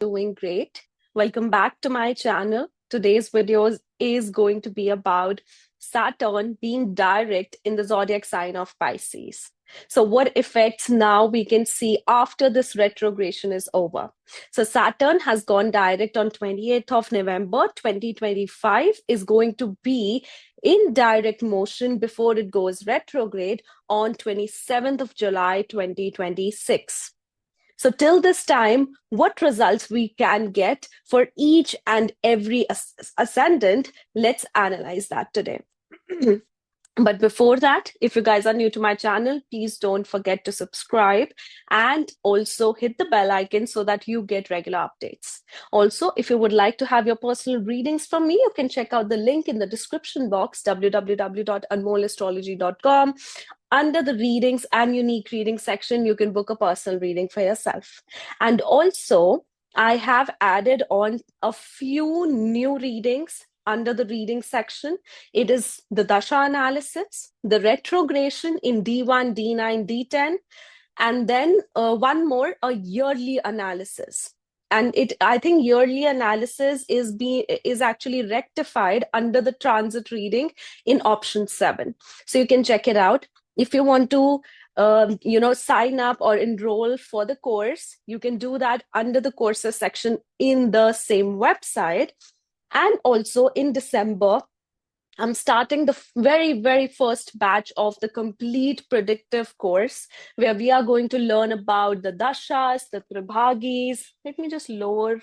doing great. Welcome back to my channel. Today's video is going to be about Saturn being direct in the zodiac sign of Pisces. So what effects now we can see after this retrogression is over. So Saturn has gone direct on 28th of November 2025, is going to be in direct motion before it goes retrograde on 27th of July 2026. So till this time, what results we can get for each and every ascendant, let's analyze that today. But before that, if you guys are new to my channel, please don't forget to subscribe and also hit the bell icon so that you get regular updates. Also, if you would like to have your personal readings from me, you can check out the link in the description box, www.anmolastrology.com. Under the readings and unique reading section, you can book a personal reading for yourself. And also, I have added on a few new readings under the reading section. It is the Dasha analysis, the retrogression in D1, D9, D10, and then one more, a yearly analysis. And I think yearly analysis is actually rectified under the transit reading in option 7. So you can check it out. If you want to sign up or enroll for the course, you can do that under the courses section in the same website. And also in December, I'm starting the very, very first batch of the complete predictive course, where we are going to learn about the dashas, the tribhagis. Let me just lower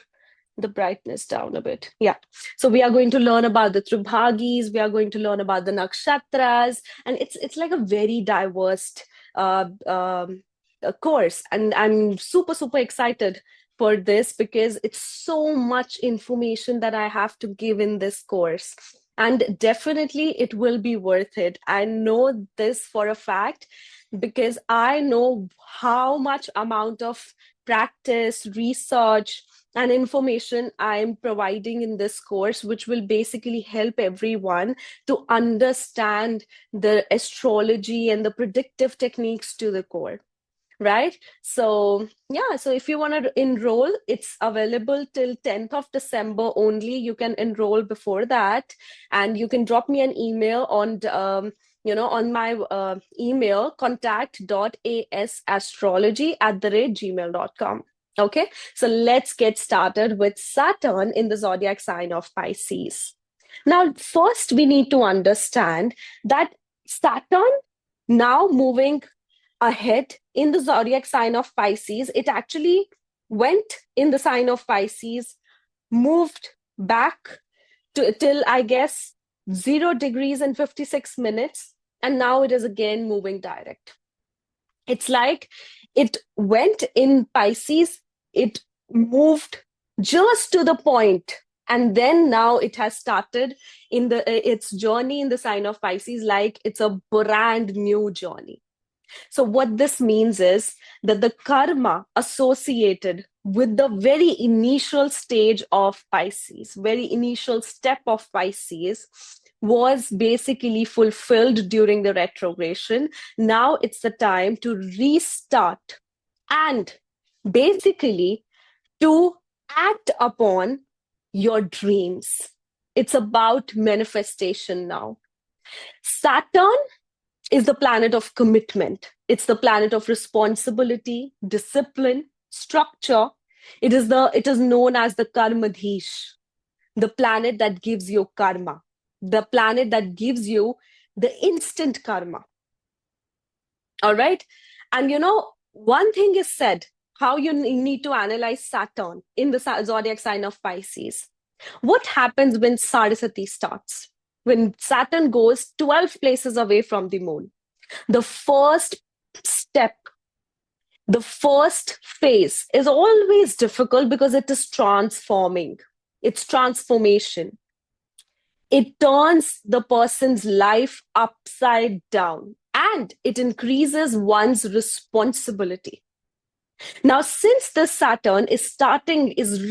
the brightness down a bit. Yeah. So we are going to learn about the tribhagis. We are going to learn about the nakshatras. And it's like a very diverse course. And I'm super, super excited for this because it's so much information that I have to give in this course. And definitely it will be worth it. I know this for a fact because I know how much amount of practice, research, and information I'm providing in this course, which will basically help everyone to understand the astrology and the predictive techniques to the core. Right? So yeah, so if you want to enroll, it's available till 10th of December only. You can enroll before that, and you can drop me an email on on my email, contact.asastrology@gmail.com. Okay, so let's get started with Saturn in the zodiac sign of Pisces. Now, first we need to understand that Saturn now moving ahead in the zodiac sign of Pisces, it actually went in the sign of Pisces, moved back till I guess 0 degrees and 56 minutes, and now it is again moving direct. It's like it went in Pisces, it moved just to the point, and then now it has started in its journey in the sign of Pisces like it's a brand new journey. So what this means is that the karma associated with the very initial stage of Pisces, very initial step of Pisces, was basically fulfilled during the retrogression. Now it's the time to restart and basically to act upon your dreams. It's about manifestation now. Saturn is the planet of commitment. It's the planet of responsibility, discipline, structure. It is known as the Karmadhish, the planet that gives you karma, the planet that gives you the instant karma. All right. And one thing is said, how you need to analyze Saturn in the zodiac sign of Pisces. What happens when Saraswati starts? When Saturn goes 12 places away from the moon, the first step, the first phase is always difficult because it is transforming. It's transformation. It turns the person's life upside down and it increases one's responsibility. Now, since the Saturn is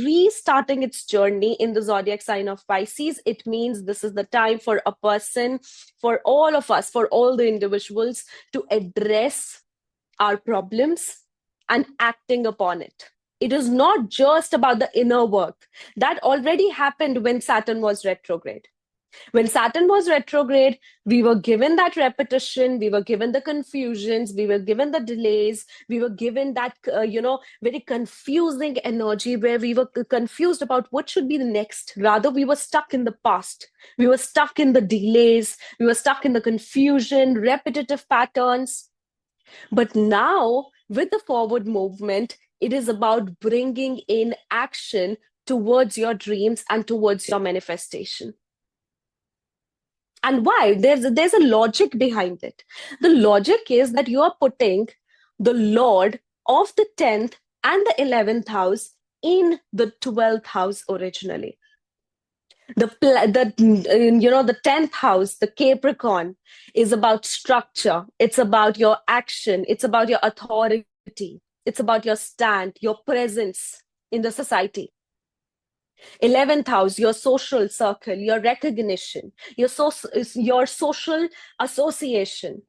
restarting its journey in the zodiac sign of Pisces, it means this is the time for a person, for all of us, for all the individuals to address our problems and acting upon it. It is not just about the inner work. That already happened when Saturn was retrograde. When Saturn was retrograde, we were given that repetition, we were given the confusions, we were given the delays, we were given that, very confusing energy where we were confused about what should be the next. Rather, we were stuck in the past. We were stuck in the delays. We were stuck in the confusion, repetitive patterns. But now, with the forward movement, it is about bringing in action towards your dreams and towards your manifestation. And why? There's a logic behind it. The logic is that you are putting the Lord of the 10th and the 11th house in the 12th house originally. The 10th house, the Capricorn, is about structure. It's about your action. It's about your authority. It's about your stand, your presence in the society. 11th house, your social circle, your recognition, your social association.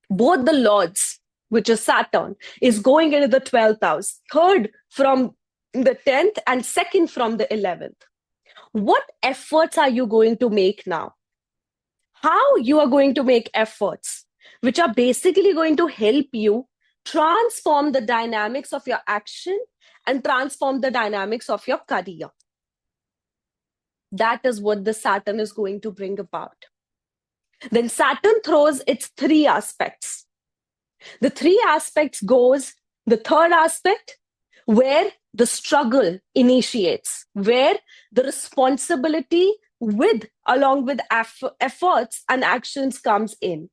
Both the lords, which is Saturn, is going into the 12th house, third from the 10th and second from the 11th. What efforts are you going to make now? How you are going to make efforts, which are basically going to help you transform the dynamics of your action and transform the dynamics of your career. That is what the Saturn is going to bring about. Then Saturn throws its three aspects. The three aspects goes, the third aspect, where the struggle initiates, where the responsibility along with efforts and actions comes in,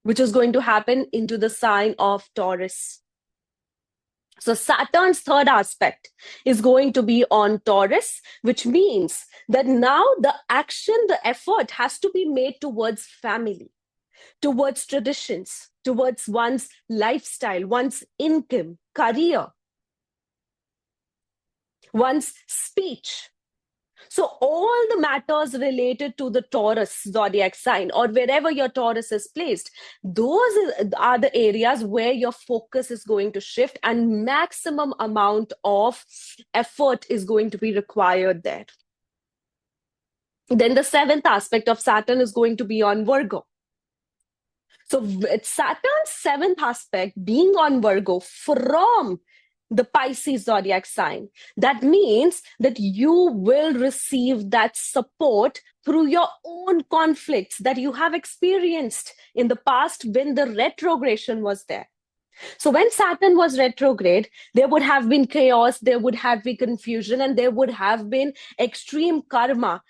which is going to happen into the sign of Taurus. So Saturn's third aspect is going to be on Taurus, which means that now the action, the effort has to be made towards family, towards traditions, towards one's lifestyle, one's income, career, one's speech. So all the matters related to the Taurus zodiac sign or wherever your Taurus is placed, those are the areas where your focus is going to shift and maximum amount of effort is going to be required there. Then the seventh aspect of Saturn is going to be on Virgo. So Saturn's seventh aspect being on Virgo from the Pisces zodiac sign, that means that you will receive that support through your own conflicts that you have experienced in the past when the retrogression was there. So when Saturn was retrograde, there would have been chaos, there would have been confusion, and there would have been extreme karma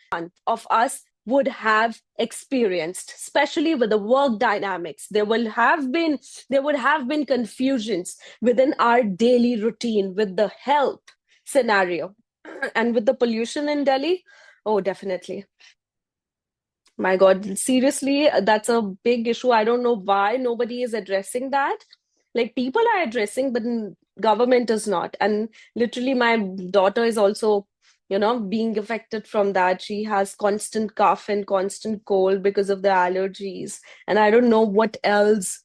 of us would have experienced, especially with the work dynamics. There would have been confusions within our daily routine with the health scenario. And with the pollution in Delhi, oh, definitely. My God, seriously, that's a big issue. I don't know why nobody is addressing that. Like, people are addressing, but government is not. And literally, my daughter is also being affected from that. She has constant cough and constant cold because of the allergies. And I don't know what else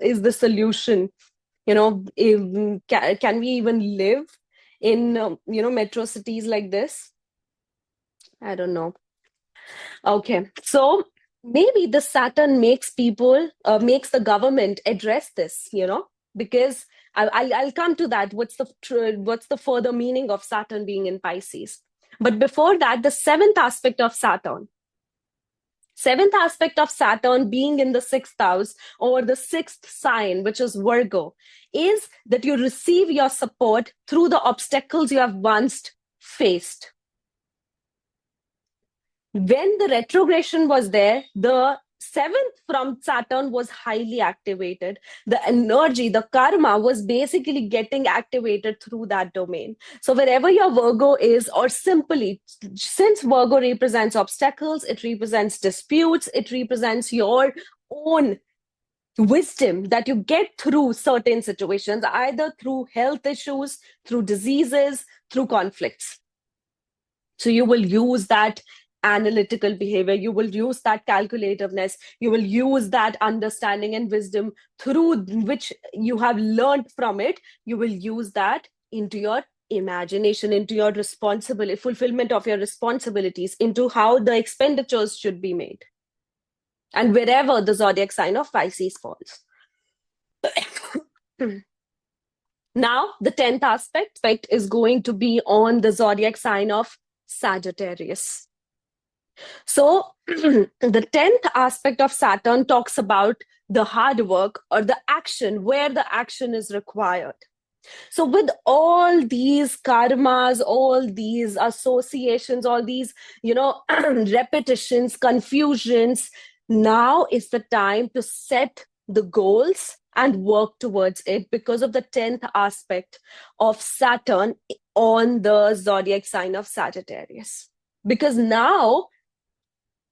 is the solution. Can we even live in, metro cities like this? I don't know. Okay. So maybe the Saturn makes the government address this, because I'll come to that. What's the further meaning of Saturn being in Pisces? But before that, the seventh aspect of Saturn being in the sixth house or the sixth sign, which is Virgo, is that you receive your support through the obstacles you have once faced. When the retrogression was there, the seventh from Saturn was highly activated. The energy, the karma was basically getting activated through that domain. So wherever your Virgo is, or simply, since Virgo represents obstacles, it represents disputes, it represents your own wisdom that you get through certain situations, either through health issues, through diseases, through conflicts. So you will use that analytical behavior. You will use that calculativeness. You will use that understanding and wisdom through which you have learned from it. You will use that into your imagination, into your responsibility, fulfillment of your responsibilities, into how the expenditures should be made, and wherever the zodiac sign of Pisces falls. Now, the 10th aspect is going to be on the zodiac sign of Sagittarius. So, the 10th aspect of Saturn talks about the hard work or the action, where the action is required. So, with all these karmas, all these associations, all these, repetitions, confusions, now is the time to set the goals and work towards it because of the 10th aspect of Saturn on the zodiac sign of Sagittarius. Because now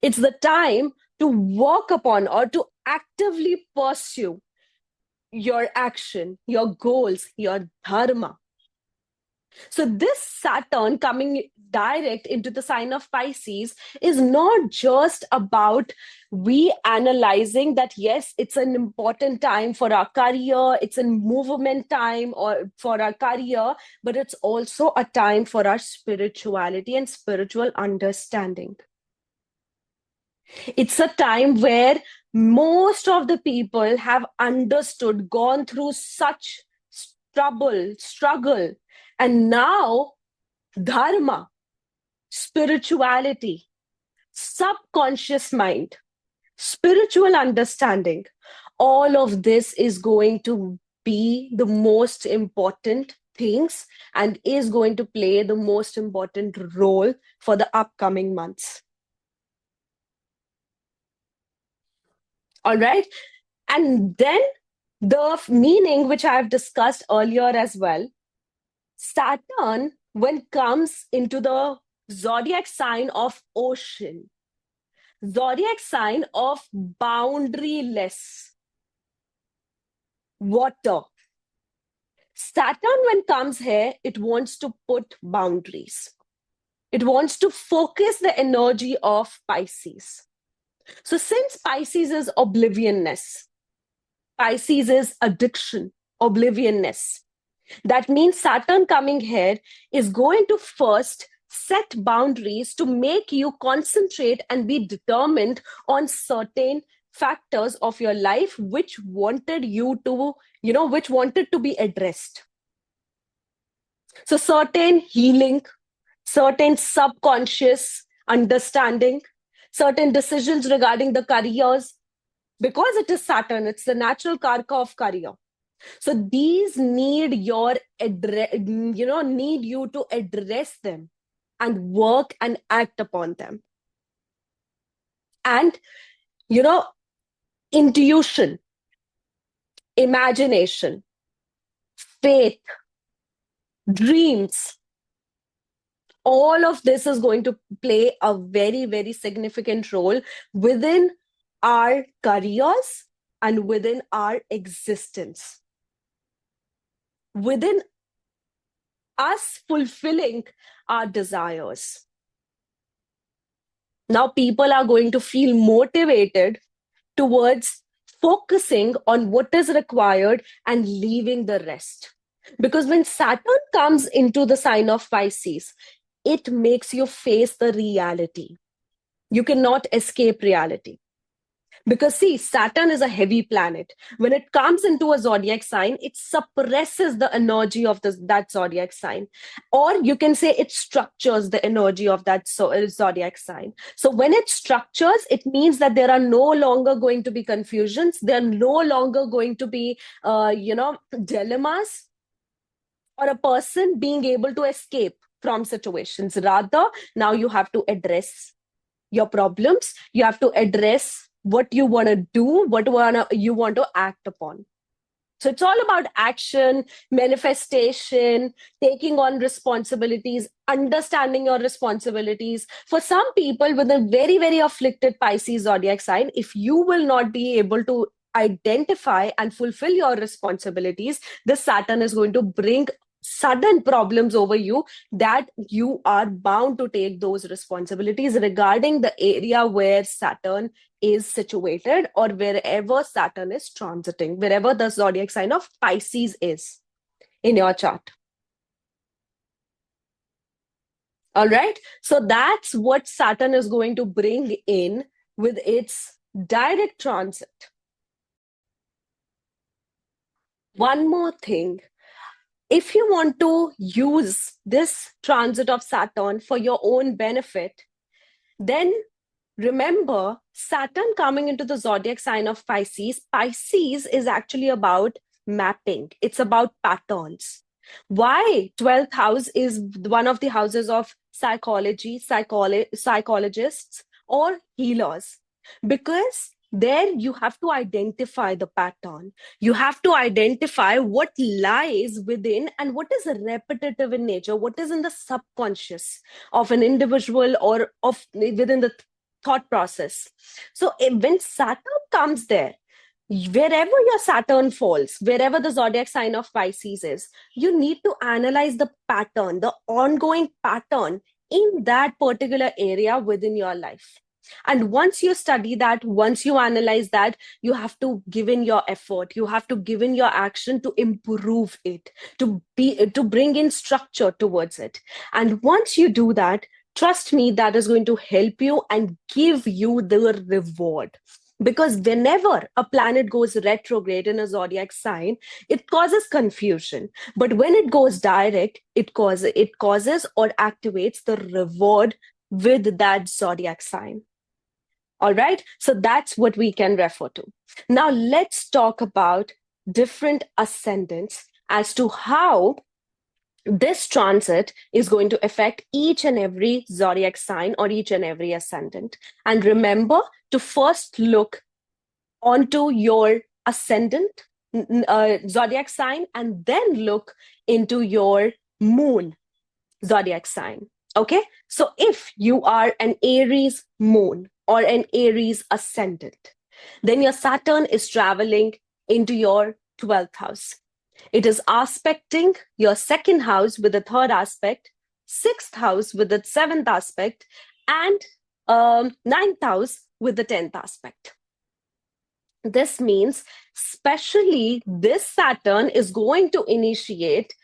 it's the time to work upon or to actively pursue your action, your goals, your dharma. So this Saturn coming direct into the sign of Pisces is not just about we analyzing that, yes, it's an important time for our career, it's a movement time or for our career, but it's also a time for our spirituality and spiritual understanding. It's a time where most of the people have understood, gone through such struggle, and now dharma, spirituality, subconscious mind, spiritual understanding, all of this is going to be the most important things and is going to play the most important role for the upcoming months. All right. And then the meaning, which I have discussed earlier as well, Saturn, when comes into the zodiac sign of ocean, zodiac sign of boundaryless water. Saturn, when comes here, it wants to put boundaries. It wants to focus the energy of Pisces. So since Pisces is oblivionness, Pisces is addiction, oblivionness, that means Saturn coming here is going to first set boundaries to make you concentrate and be determined on certain factors of your life which wanted you to, which wanted to be addressed. So certain healing, certain subconscious understanding, certain decisions regarding the careers, because it is Saturn, it's the natural karka of career. So these need your need you to address them and work and act upon them. And intuition, imagination, faith, dreams, all of this is going to play a very, very significant role within our careers and within our existence, within us fulfilling our desires. Now people are going to feel motivated towards focusing on what is required and leaving the rest. Because when Saturn comes into the sign of Pisces, it makes you face the reality. You cannot escape reality. Because see, Saturn is a heavy planet. When it comes into a zodiac sign, it suppresses the energy of that zodiac sign. Or you can say it structures the energy of that zodiac sign. So when it structures, it means that there are no longer going to be confusions. There are no longer going to be, dilemmas or a person being able to escape from situations. Rather, now you have to address your problems. You have to address what you want to do, what you want to act upon. So it's all about action, manifestation, taking on responsibilities, understanding your responsibilities. For some people with a very, very afflicted Pisces zodiac sign, if you will not be able to identify and fulfill your responsibilities, the Saturn is going to bring sudden problems over you, that you are bound to take those responsibilities regarding the area where Saturn is situated, or wherever Saturn is transiting, wherever the zodiac sign of Pisces is in your chart. All right. So that's what Saturn is going to bring in with its direct transit. One more thing. If you want to use this transit of Saturn for your own benefit, then remember Saturn coming into the zodiac sign of Pisces. Pisces is actually about mapping, it's about patterns. Why 12th house is one of the houses of psychology, psychologists, or healers? Because there you have to identify the pattern. You have to identify what lies within and what is repetitive in nature, what is in the subconscious of an individual or of within the thought process. So when Saturn comes there, wherever your Saturn falls, wherever the zodiac sign of Pisces is, you need to analyze the pattern, the ongoing pattern in that particular area within your life. And once you study that, once you analyze that, you have to give in your effort, you have to give in your action to improve it, to bring in structure towards it. And once you do that, trust me, that is going to help you and give you the reward. Because whenever a planet goes retrograde in a zodiac sign, it causes confusion. But when it goes direct, it causes or activates the reward with that zodiac sign. All right. So that's what we can refer to. Now let's talk about different ascendants as to how this transit is going to affect each and every zodiac sign or each and every ascendant. And remember to first look onto your ascendant zodiac sign, and then look into your moon zodiac sign. Okay. So if you are an Aries moon or an Aries ascendant, then your Saturn is traveling into your 12th house. It is aspecting your second house with the third aspect, sixth house with the seventh aspect, and ninth house with the 10th aspect. This means, especially this Saturn is going to initiate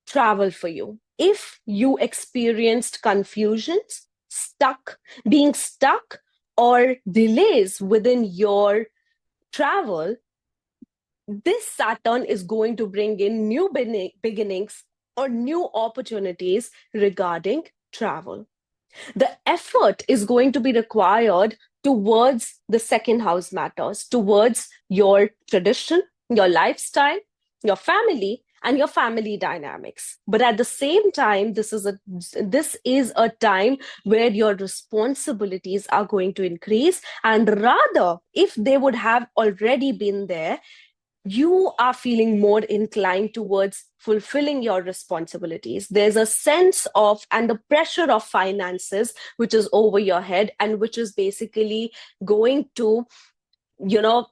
travel for you. If you experienced confusions, being stuck, or delays within your travel, this Saturn is going to bring in new beginnings or new opportunities regarding travel. The effort is going to be required towards the second house matters, towards your tradition, your lifestyle, your family, and your family dynamics. But at the same time, this is a time where your responsibilities are going to increase. And rather, if they would have already been there, you are feeling more inclined towards fulfilling your responsibilities. There's a sense of, and the pressure of finances, which is over your head and which is basically going to,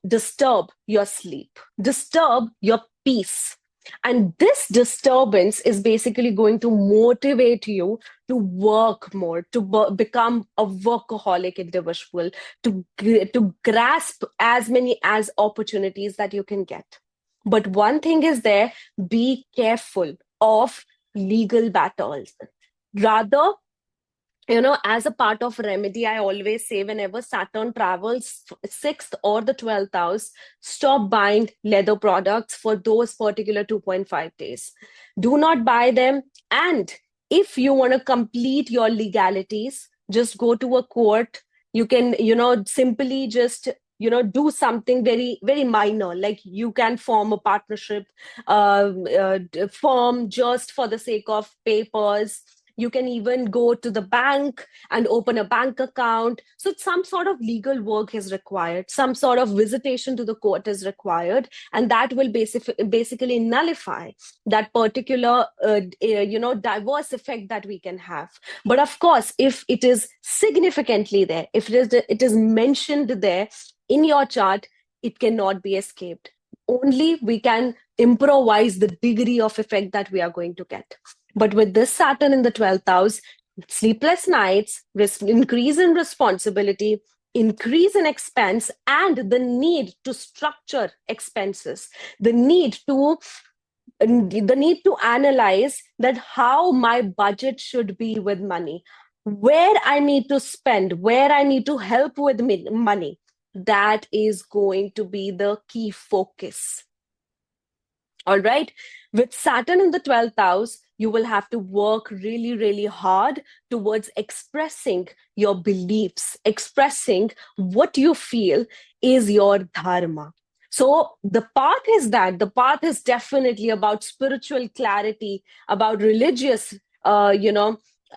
disturb your sleep, disturb your peace. And this disturbance is basically going to motivate you to work more, to become a workaholic individual, to grasp as many as opportunities that you can get. But one thing is there, be careful of legal battles. Rather, as a part of remedy, I always say whenever Saturn travels 6th or the 12th house, stop buying leather products for those particular 2.5 days. Do not buy them. And if you want to complete your legalities, just go to a court. You can, simply just, do something very, very minor, like you can form a partnership firm just for the sake of papers. You can even go to the bank and open a bank account. So some sort of legal work is required. Some sort of visitation to the court is required. And that will basically nullify that particular, diverse effect that we can have. But of course, if it is significantly there, if it is mentioned there in your chart, it cannot be escaped. Only we can improvise the degree of effect that we are going to get. But with this Saturn in the 12th house, sleepless nights, increase in responsibility, increase in expense, and the need to structure expenses, the need to analyze that how my budget should be with money, where I need to spend, where I need to help with money. That is going to be the key focus. All right. With Saturn in the 12th house, you will have to work really, really hard towards expressing your beliefs, expressing what you feel is your dharma. So the path is definitely about spiritual clarity, about religious,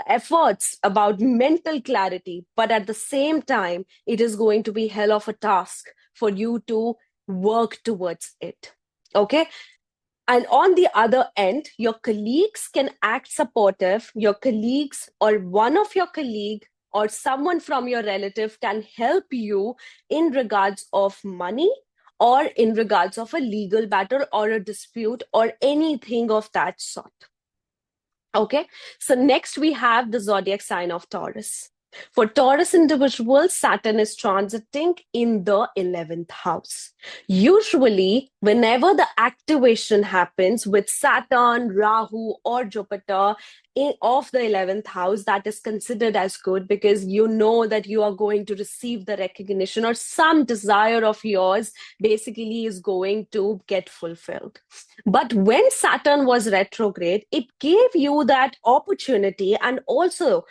efforts, about mental clarity. But at the same time, it is going to be hell of a task for you to work towards it. Okay. And on the other end, your colleagues can act supportive. Your colleagues or one of your colleague or someone from your relative can help you in regards of money or in regards of a legal matter or a dispute or anything of that sort. Okay, so next we have the zodiac sign of Taurus. For Taurus individuals, Saturn is transiting in the 11th house. Usually, whenever the activation happens with Saturn, Rahu, or Jupiter of the 11th house, that is considered as good because you know that you are going to receive the recognition or some desire of yours basically is going to get fulfilled. But when Saturn was retrograde, it gave you that opportunity and also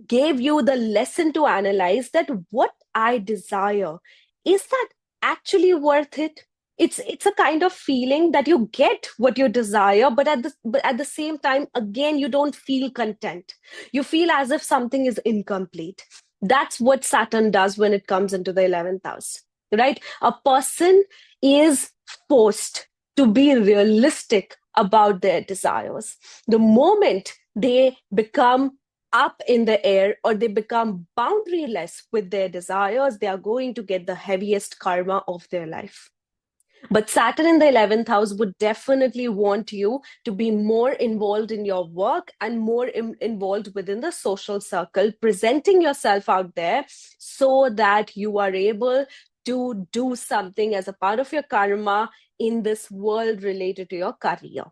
gave you the lesson to analyze that what I desire, is that actually worth it? It's a kind of feeling that you get what you desire, but at the same time, again, you don't feel content. You feel as if something is incomplete. That's what Saturn does when it comes into the 11th house, right? A person is forced to be realistic about their desires. The moment they become up in the air or they become boundaryless with their desires, they are going to get the heaviest karma of their life. But Saturn in the 11th house would definitely want you to be more involved in your work and more involved within the social circle, presenting yourself out there so that you are able to do something as a part of your karma in this world related to your career.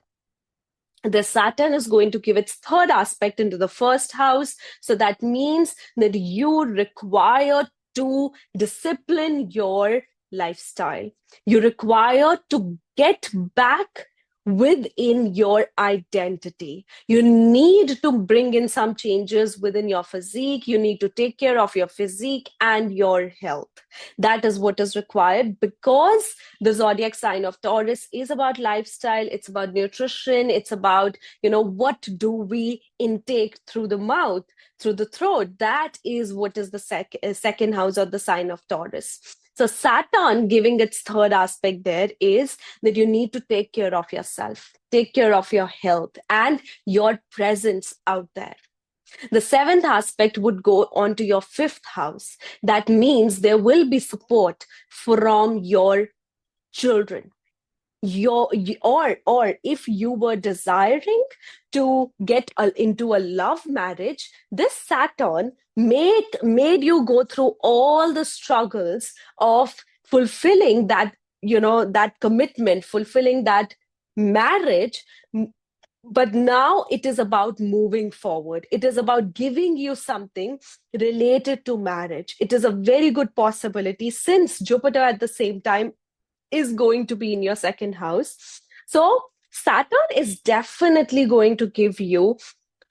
The Saturn is going to give its third aspect into the first house. So that means that you require to discipline your lifestyle. You require to get back within your identity. You need to bring in some changes within your physique. You need to take care of your physique and your health. That is what is required because the zodiac sign of Taurus is about lifestyle. It's about nutrition. It's about, what do we intake through the mouth, through the throat. That is what is the second house of the sign of Taurus. So Saturn giving its third aspect there is that you need to take care of yourself, take care of your health and your presence out there. The seventh aspect would go on to your fifth house. That means there will be support from your children. Or if you were desiring to get into a love marriage, this Saturn made you go through all the struggles of fulfilling that, that commitment, fulfilling that marriage. But now it is about moving forward. It is about giving you something related to marriage. It is a very good possibility since Jupiter at the same time is going to be in your second house. So Saturn is definitely going to give you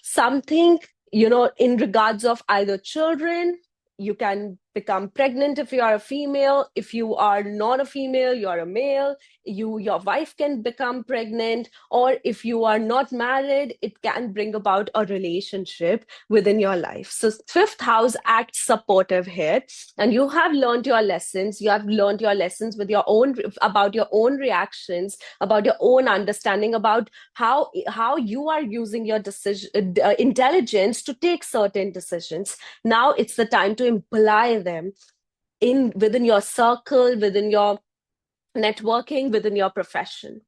something, in regards of either children. You can become pregnant if you are a female. If you are not a female, you're a male. Your wife can become pregnant. Or if you are not married, it can bring about a relationship within your life. So fifth house acts supportive here. And you have learned your lessons. You have learned your lessons with about your own reactions, about your own understanding, about how you are using your intelligence to take certain decisions. Now it's the time to imply them within your circle, within your networking, within your profession.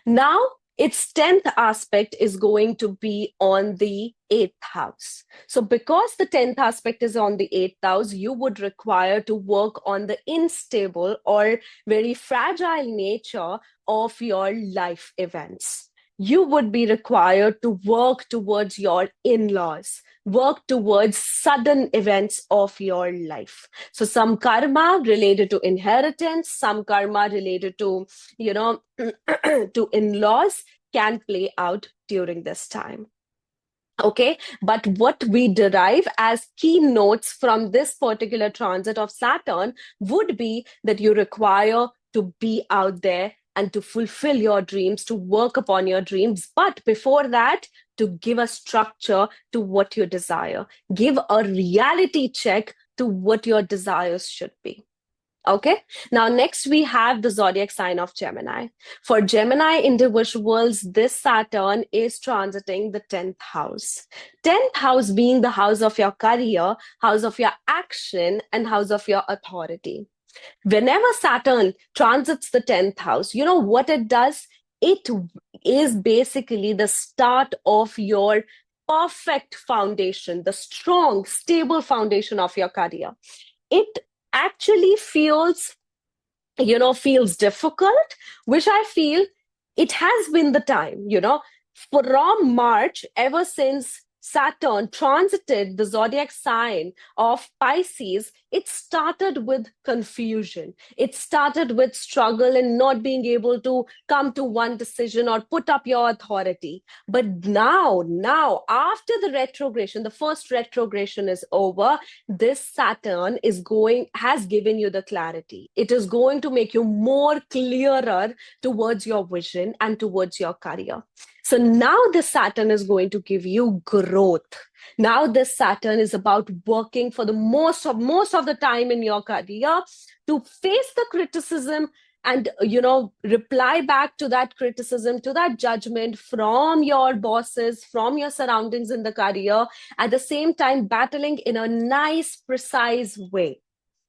Now, its 10th aspect is going to be on the 8th house. So, because the 10th aspect is on the 8th house, you would require to work on the unstable or very fragile nature of your life events. You would be required to work towards your in laws, work towards sudden events of your life. So, some karma related to inheritance, some karma related to, to in-laws can play out during this time. Okay, but what we derive as keynotes from this particular transit of Saturn would be that you require to be out there and to fulfill your dreams, to work upon your dreams. But before that, to give a structure to what you desire, give a reality check to what your desires should be. Okay, now next we have the zodiac sign of Gemini. For Gemini individuals, this Saturn is transiting the 10th house. 10th house being the house of your career, house of your action, and house of your authority. Whenever Saturn transits the 10th house, you know what it does? It is basically the start of your perfect foundation, the strong, stable foundation of your career. It actually feels difficult, which I feel it has been the time, from March, ever since Saturn transited the zodiac sign of Pisces, it started with confusion. It started with struggle and not being able to come to one decision or put up your authority. But now, after the retrogression, the first retrogression is over, this Saturn has given you the clarity. It is going to make you more clearer towards your vision and towards your career. So now this Saturn is going to give you growth. Now this Saturn is about working for the most of the time in your career to face the criticism and, reply back to that criticism, to that judgment from your bosses, from your surroundings in the career, at the same time battling in a nice, precise way.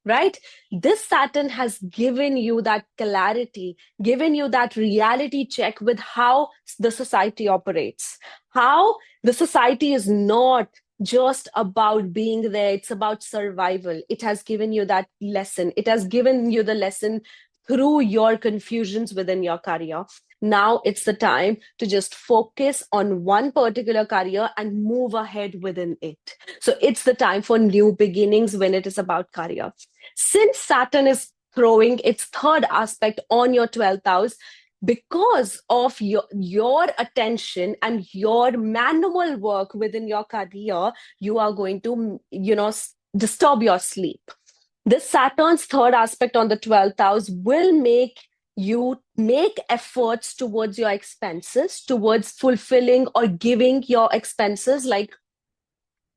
Right? This Saturn has given you that clarity, given you that reality check with how the society operates, how the society is not just about being there, it's about survival. It has given you that lesson. It has given you the lesson through your confusions within your career. Now it's the time to just focus on one particular career and move ahead within it. So it's the time for new beginnings when it is about career. Since Saturn is throwing its third aspect on your 12th house, because of your attention and your manual work within your career, you are going to, disturb your sleep. This Saturn's third aspect on the 12th house will make you make efforts towards your expenses, towards fulfilling or giving your expenses. Like,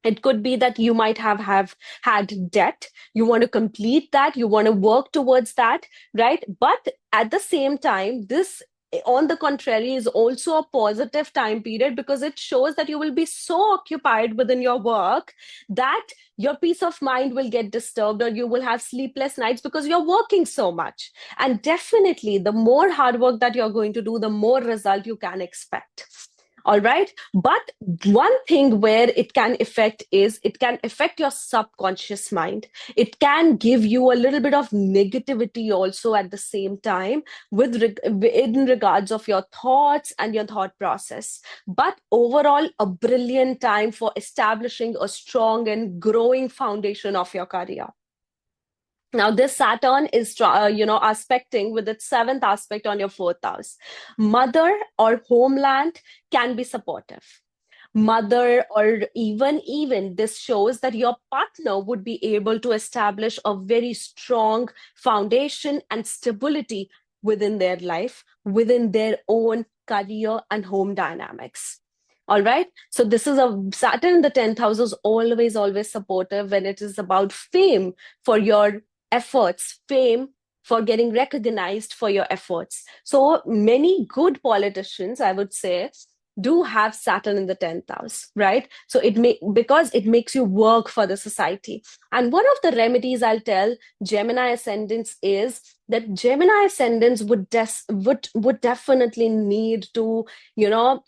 it could be that you might have had debt. You want to complete that. You want to work towards that, right? But at the same time, this, on the contrary, is also a positive time period because it shows that you will be so occupied within your work that your peace of mind will get disturbed or you will have sleepless nights because you're working so much. And definitely, the more hard work that you're going to do, the more result you can expect. All right. But one thing where it can affect is it can affect your subconscious mind. It can give you a little bit of negativity also at the same time in regards of your thoughts and your thought process. But overall, a brilliant time for establishing a strong and growing foundation of your career. Now, this Saturn is, aspecting with its 7th aspect on your 4th house. Mother or homeland can be supportive. Mother or even this shows that your partner would be able to establish a very strong foundation and stability within their life, within their own career and home dynamics. All right. So this is Saturn in the 10th house is always supportive when it is about fame for your efforts, fame for getting recognized for your efforts. So many good politicians, I would say, do have Saturn in the 10th house, right? So because it makes you work for the society. And one of the remedies I'll tell Gemini ascendants is that Gemini ascendants would definitely need to, you know,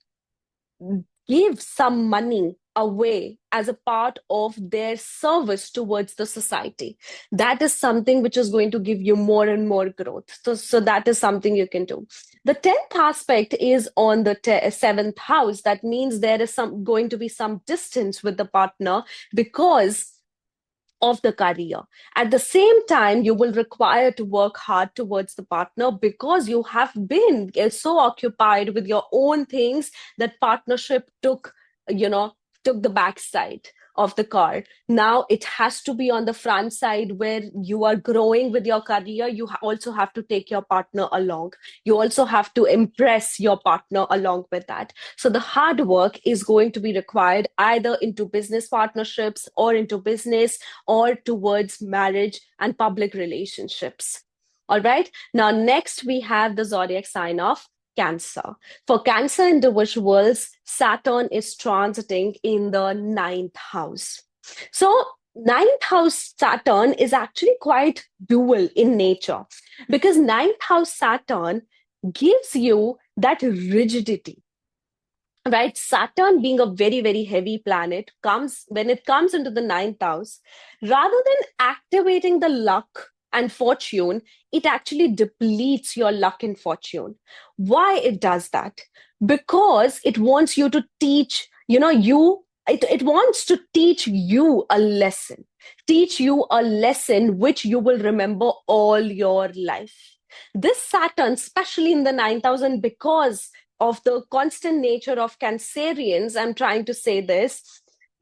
give some money away as a part of their service towards the society. That is something which is going to give you more and more growth. So that is something you can do. The 10th aspect is on the 7th house. That means there is going to be some distance with the partner because of the career. At the same time, you will require to work hard towards the partner because you have been so occupied with your own things that partnership took, took the backside of the car. Now it has to be on the front side where you are growing with your career. You also have to take your partner along. You also have to impress your partner along with that. So the hard work is going to be required either into business partnerships or into business or towards marriage and public relationships. All right. Now, next we have the zodiac sign of Cancer. For Cancer individuals, Saturn is transiting in the 9th house. So, 9th house Saturn is actually quite dual in nature because 9th house Saturn gives you that rigidity. Right, Saturn being a very, very heavy planet when it comes into the 9th house, rather than activating the luck and fortune, it actually depletes your luck and fortune. Why it does that? Because it wants you to teach, it wants to teach you a lesson which you will remember all your life. This Saturn, especially in the 9,000, because of the constant nature of Cancerians, I'm trying to say this,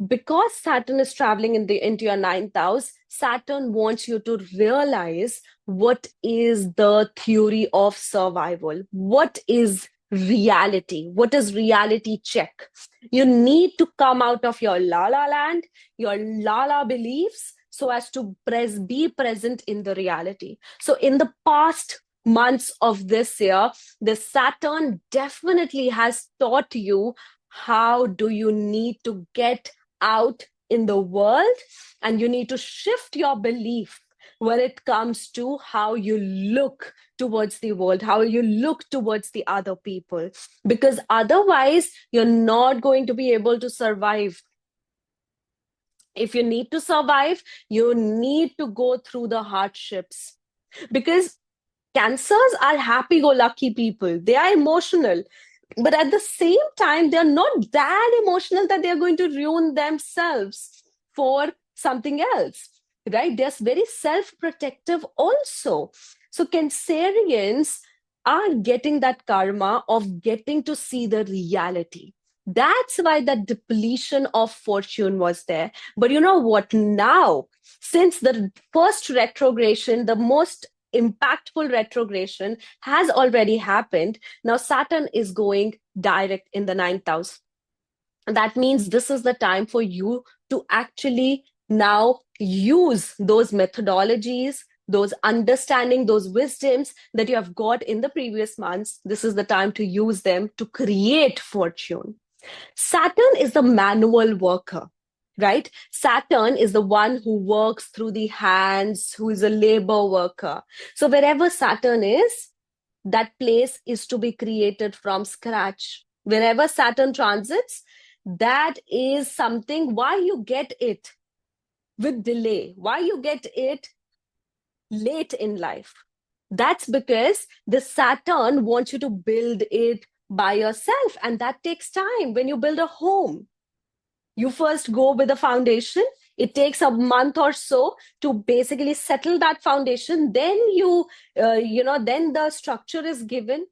because Saturn is traveling into your 9th house, Saturn wants you to realize what is the theory of survival, what is reality, what is reality check. You need to come out of your la-la land, your la-la beliefs, so as to be present in the reality. So in the past months of this year, the Saturn definitely has taught you how do you need to get out in the world, and you need to shift your belief when it comes to how you look towards the world, how you look towards the other people, because otherwise you're not going to be able to survive. If you need to survive, you need to go through the hardships, because Cancers are happy-go-lucky people. They are emotional. But at the same time, they're not that emotional that they're going to ruin themselves for something else, right? They're very self-protective also. So Cancerians are getting that karma of getting to see the reality. That's why that depletion of fortune was there. But you know what? Now, since the first retrogression, the most impactful retrogression has already happened. Now Saturn is going direct in the 9th house. That means this is the time for you to actually now use those methodologies, those understanding, those wisdoms that you have got in the previous months. This is the time to use them to create fortune. Saturn is the manual worker. Right? Saturn is the one who works through the hands, who is a labor worker. So wherever Saturn is, that place is to be created from scratch. Wherever Saturn transits, that is something why you get it with delay, why you get it late in life. That's because the Saturn wants you to build it by yourself, and that takes time. When you build a home, you first go with a foundation. It takes a month or so to basically settle that foundation. Then then the structure is given.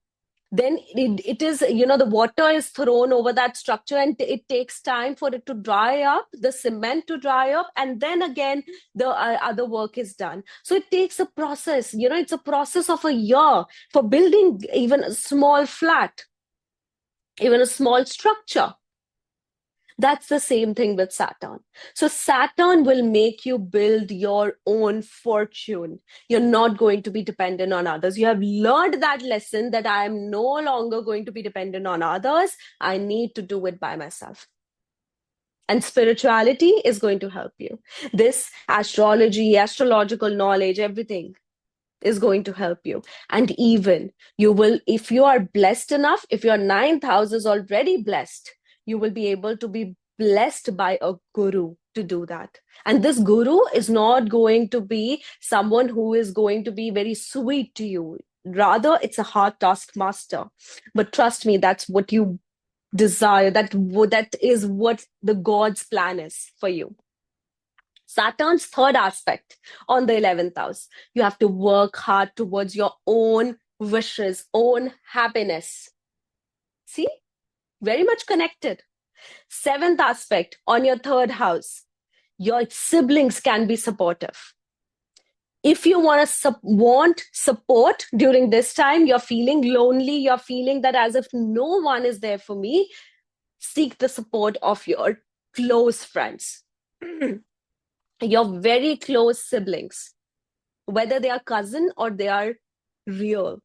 Then it is, the water is thrown over that structure, and it takes time for it to dry up, the cement to dry up, and then again, the other work is done. So it takes a process, it's a process of a year for building even a small flat, even a small structure. That's the same thing with Saturn. So Saturn will make you build your own fortune. You're not going to be dependent on others. You have learned that lesson that I am no longer going to be dependent on others. I need to do it by myself. And spirituality is going to help you. This astrology, astrological knowledge, everything is going to help you. And even you will, if you are blessed enough, if your ninth house is already blessed, you will be able to be blessed by a guru to do that. And this guru is not going to be someone who is going to be very sweet to you. Rather, it's a hard taskmaster. But trust me, that's what you desire. That is what the God's plan is for you. Saturn's third aspect on the 11th house. You have to work hard towards your own wishes, own happiness. See? Very much connected. Seventh aspect on your third house. Your siblings can be supportive. If you want support during this time, you're feeling lonely, you're feeling that as if no one is there for me, seek the support of your close friends. Your very close siblings, whether they are cousin or they are real.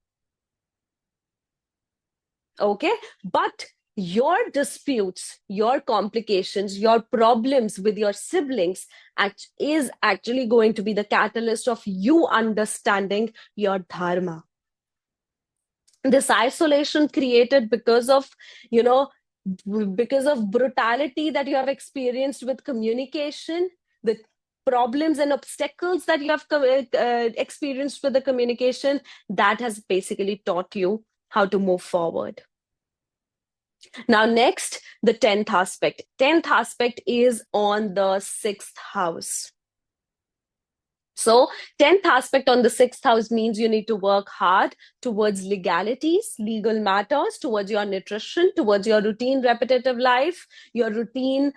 Okay? But your disputes, your complications, your problems with your siblings is actually going to be the catalyst of you understanding your dharma. This isolation created because of brutality that you have experienced with communication, the problems and obstacles that you have experienced with the communication, that has basically taught you how to move forward. Now, next, the 10th aspect. 10th aspect is on the 6th house. So 10th aspect on the 6th house means you need to work hard towards legalities, legal matters, towards your nutrition, towards your routine repetitive life, your routine,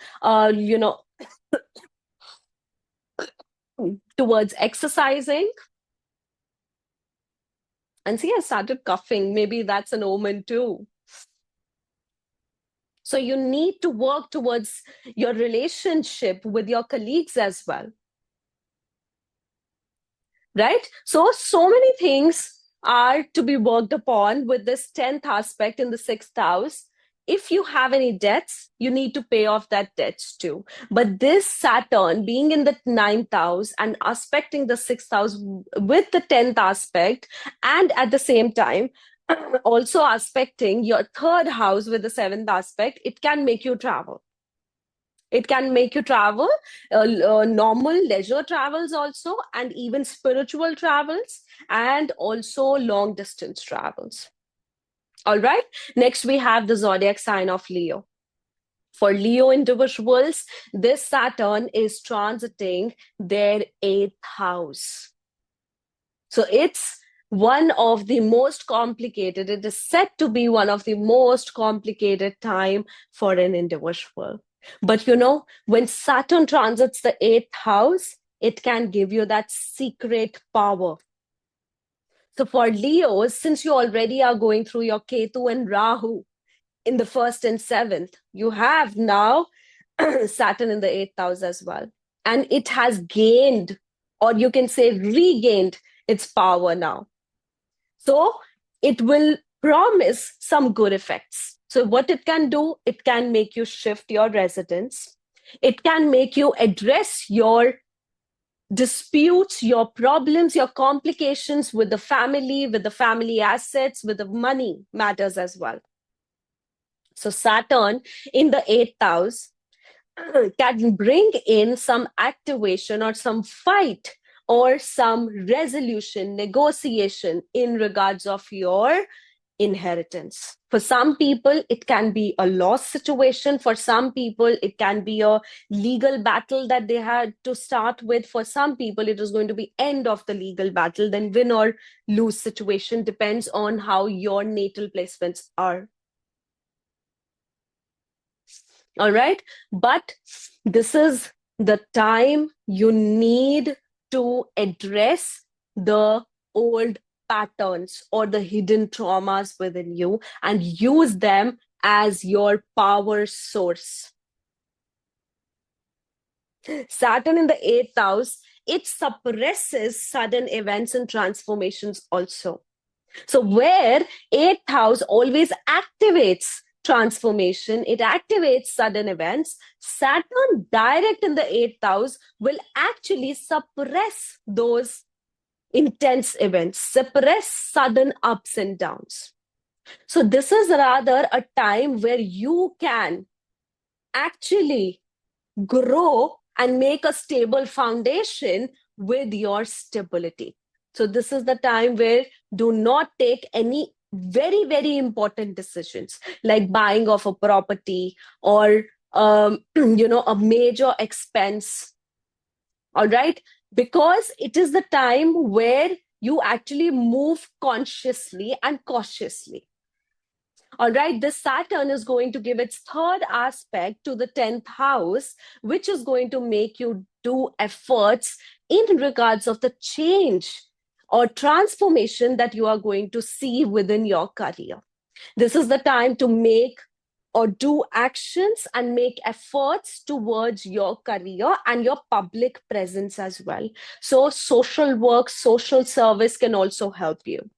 towards exercising. And see, I started coughing. Maybe that's an omen too. So you need to work towards your relationship with your colleagues as well. Right? So many things are to be worked upon with this 10th aspect in the 6th house. If you have any debts, you need to pay off that debts too. But this Saturn being in the 9th house and aspecting the 6th house with the 10th aspect, and at the same time, also aspecting your 3rd house with the 7th aspect, it can make you travel. It can make you travel, normal leisure travels also, and even spiritual travels, and also long distance travels. All right. Next, we have the zodiac sign of Leo. For Leo individuals, this Saturn is transiting their 8th house. So it's one of the most complicated, it is said to be one of the most complicated time for an individual. But when Saturn transits the 8th house, it can give you that secret power. So for Leos, since you already are going through your Ketu and Rahu in the 1st and 7th, you have now Saturn in the 8th house as well. And it has gained, or you can say regained, its power now. So it will promise some good effects. So what it can do, it can make you shift your residence. It can make you address your disputes, your problems, your complications with the family assets, with the money matters as well. So Saturn in the 8th house can bring in some activation or some fight or some resolution, negotiation in regards of your inheritance. For some people, it can be a loss situation. For some people, it can be a legal battle that they had to start with. For some people, it is going to be end of the legal battle, then win or lose situation, depends on how your natal placements are. All right. But this is the time you need to address the old patterns or the hidden traumas within you and use them as your power source. Saturn in the eighth house, it suppresses sudden events and transformations also. So where eighth house always activates transformation, it activates sudden events, Saturn direct in the eighth house will actually suppress those intense events, suppress sudden ups and downs. So this is rather a time where you can actually grow and make a stable foundation with your stability. So this is the time where do not take any very, very important decisions like buying of a property or, a major expense. All right. Because it is the time where you actually move consciously and cautiously. All right, this Saturn is going to give its third aspect to the 10th house, which is going to make you do efforts in regards of the change or transformation that you are going to see within your career. This is the time to make or do actions and make efforts towards your career and your public presence as well. So social work, social service can also help you.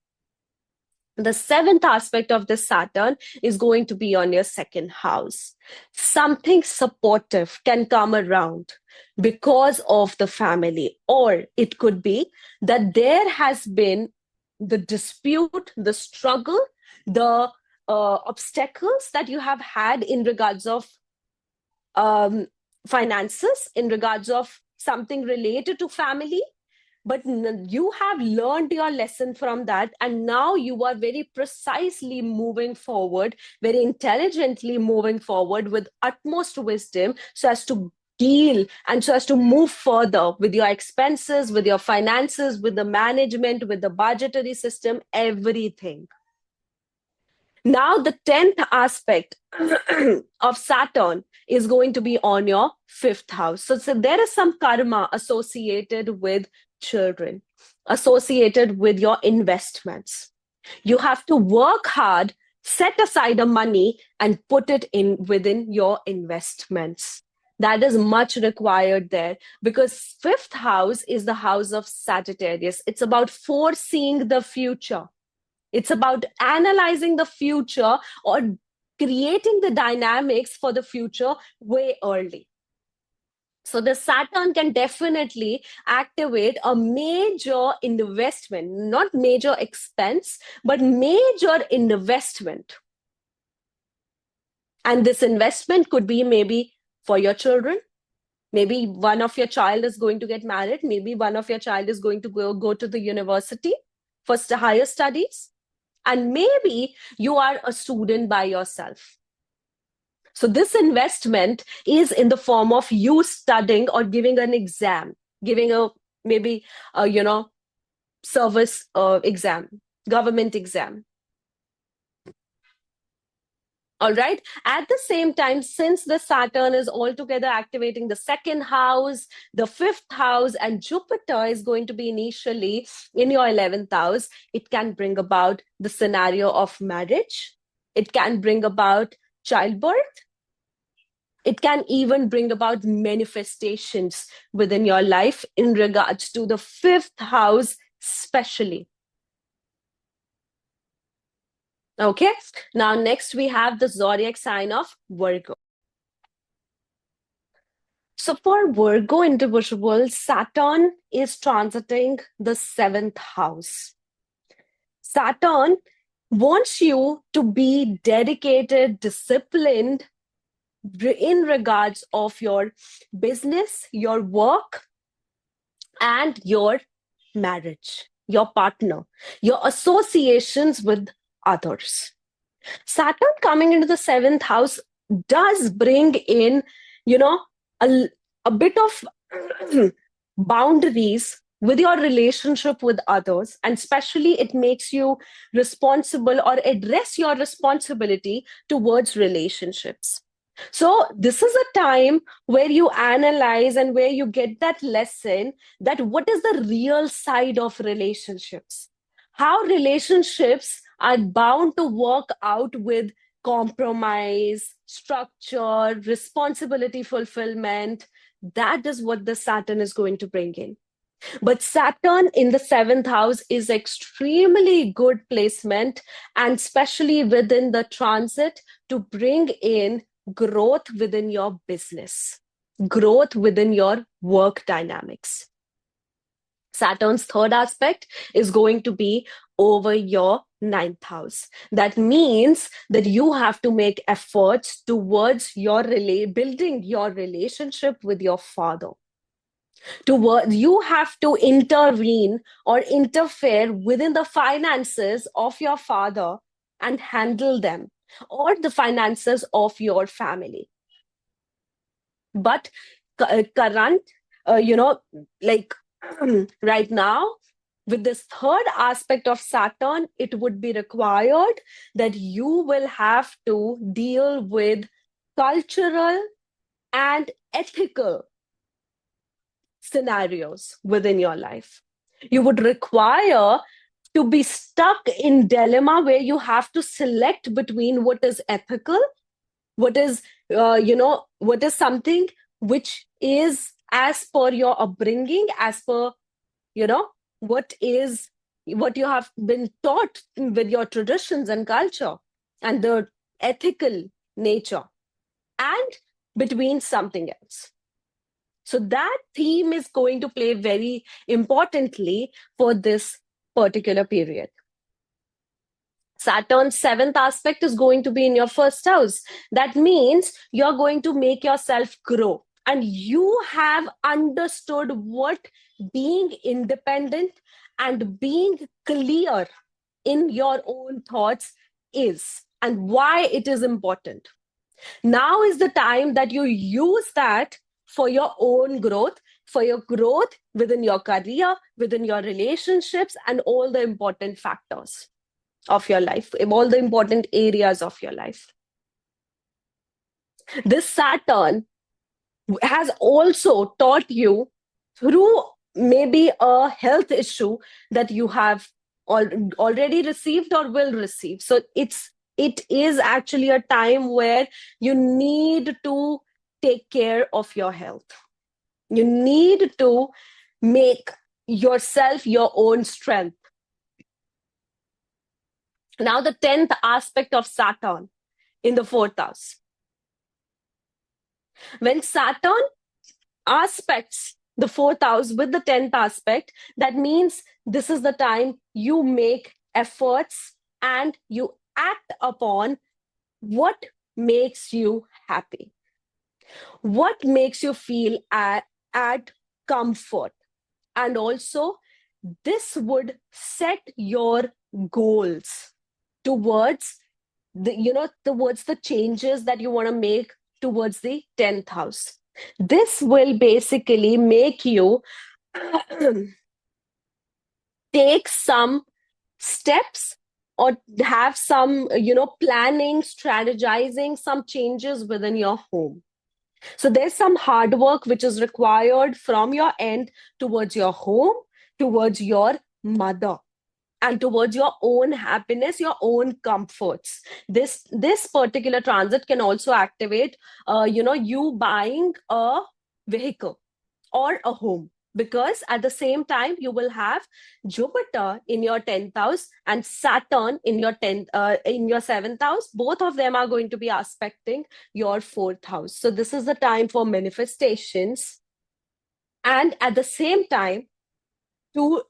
The seventh aspect of the Saturn is going to be on your second house. Something supportive can come around because of the family, or it could be that there has been the dispute, the struggle, the obstacles that you have had in regards of finances, in regards of something related to family. But you have learned your lesson from that, and now you are very precisely moving forward, very intelligently moving forward with utmost wisdom so as to deal and so as to move further with your expenses, with your finances, with the management, with the budgetary system, everything. Now, the 10th aspect of Saturn is going to be on your fifth house. So there is some karma associated with children, associated with your investments. You have to work hard, set aside the money, and put it in within your investments. That is much required there because fifth house is the house of Sagittarius. It's about foreseeing the future. It's about analyzing the future or creating the dynamics for the future way early. So the Saturn can definitely activate a major investment, not major expense, but major investment. And this investment could be maybe for your children. Maybe one of your child is going to get married. Maybe one of your child is going to go to the university for higher studies. And maybe you are a student by yourself. So this investment is in the form of you studying or giving an exam, giving a maybe service exam, government exam. All right. At the same time, since the Saturn is altogether activating the second house, the fifth house, and Jupiter is going to be initially in your 11th house, it can bring about the scenario of marriage. It can bring about childbirth. It can even bring about manifestations within your life in regards to the fifth house, especially. Okay, now next we have the zodiac sign of Virgo. So for Virgo individuals, Saturn is transiting the 7th house. Saturn wants you to be dedicated, disciplined in regards of your business, your work, and your marriage, your partner, your associations with others. Saturn coming into the 7th house does bring in, a bit of boundaries with your relationship with others, and especially it makes you responsible or address your responsibility towards relationships. So this is a time where you analyze and where you get that lesson that what is the real side of relationships, how relationships are bound to work out with compromise, structure, responsibility fulfillment. That is what the Saturn is going to bring in. But Saturn in the seventh house is extremely good placement, and especially within the transit, to bring in growth within your business, growth within your work dynamics. Saturn's third aspect is going to be over your ninth house. That means that you have to make efforts towards building your relationship with your father. You have to intervene or interfere within the finances of your father and handle them, or the finances of your family. But current, like right now, with this third aspect of Saturn, it would be required that you will have to deal with cultural and ethical scenarios within your life. You would require to be stuck in dilemma where you have to select between what is ethical, what is what is something which is as per your upbringing, as per what you have been taught with your traditions and culture and the ethical nature, and between something else. So that theme is going to play very importantly for this particular period. Saturn's seventh aspect is going to be in your first house. That means you're going to make yourself grow. And you have understood what being independent and being clear in your own thoughts is, and why it is important. Now is the time that you use that for your own growth, for your growth within your career, within your relationships, and all the important factors of your life, all the important areas of your life. This Saturn has also taught you through maybe a health issue that you have already received or will receive. So it is actually a time where you need to take care of your health. You need to make yourself your own strength. Now, the 10th aspect of Saturn in the fourth house. When Saturn aspects the fourth house with the 10th aspect, that means this is the time you make efforts and you act upon what makes you happy, what makes you feel at comfort. And also, this would set your goals towards the changes that you want to make towards the 10th house. This will basically make you take some steps or have some, planning, strategizing some changes within your home. So there's some hard work which is required from your end towards your home, towards your mother, and towards your own happiness, your own comforts. This particular transit can also activate, you buying a vehicle or a home, because at the same time you will have Jupiter in your 10th house and Saturn in your 7th house. Both of them are going to be aspecting your 4th house. So this is the time for manifestations, and at the same time to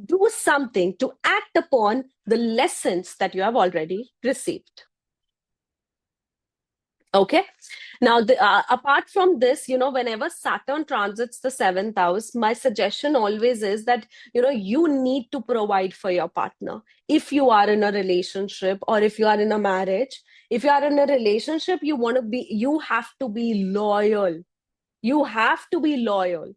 do something, to act upon the lessons that you have already received. Okay. Now, apart from this, whenever Saturn transits the 7th house, my suggestion always is that, you need to provide for your partner. If you are in a relationship or if you are in a marriage, if you are in a relationship, you have to be loyal. You have to be loyal.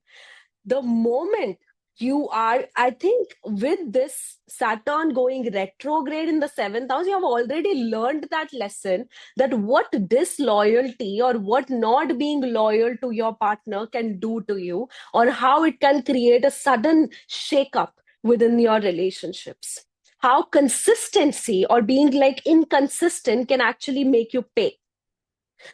The moment you are, I think with this Saturn going retrograde in the 7th house, you have already learned that lesson, that what disloyalty or what not being loyal to your partner can do to you, or how it can create a sudden shakeup within your relationships, how consistency or being like inconsistent can actually make you pay.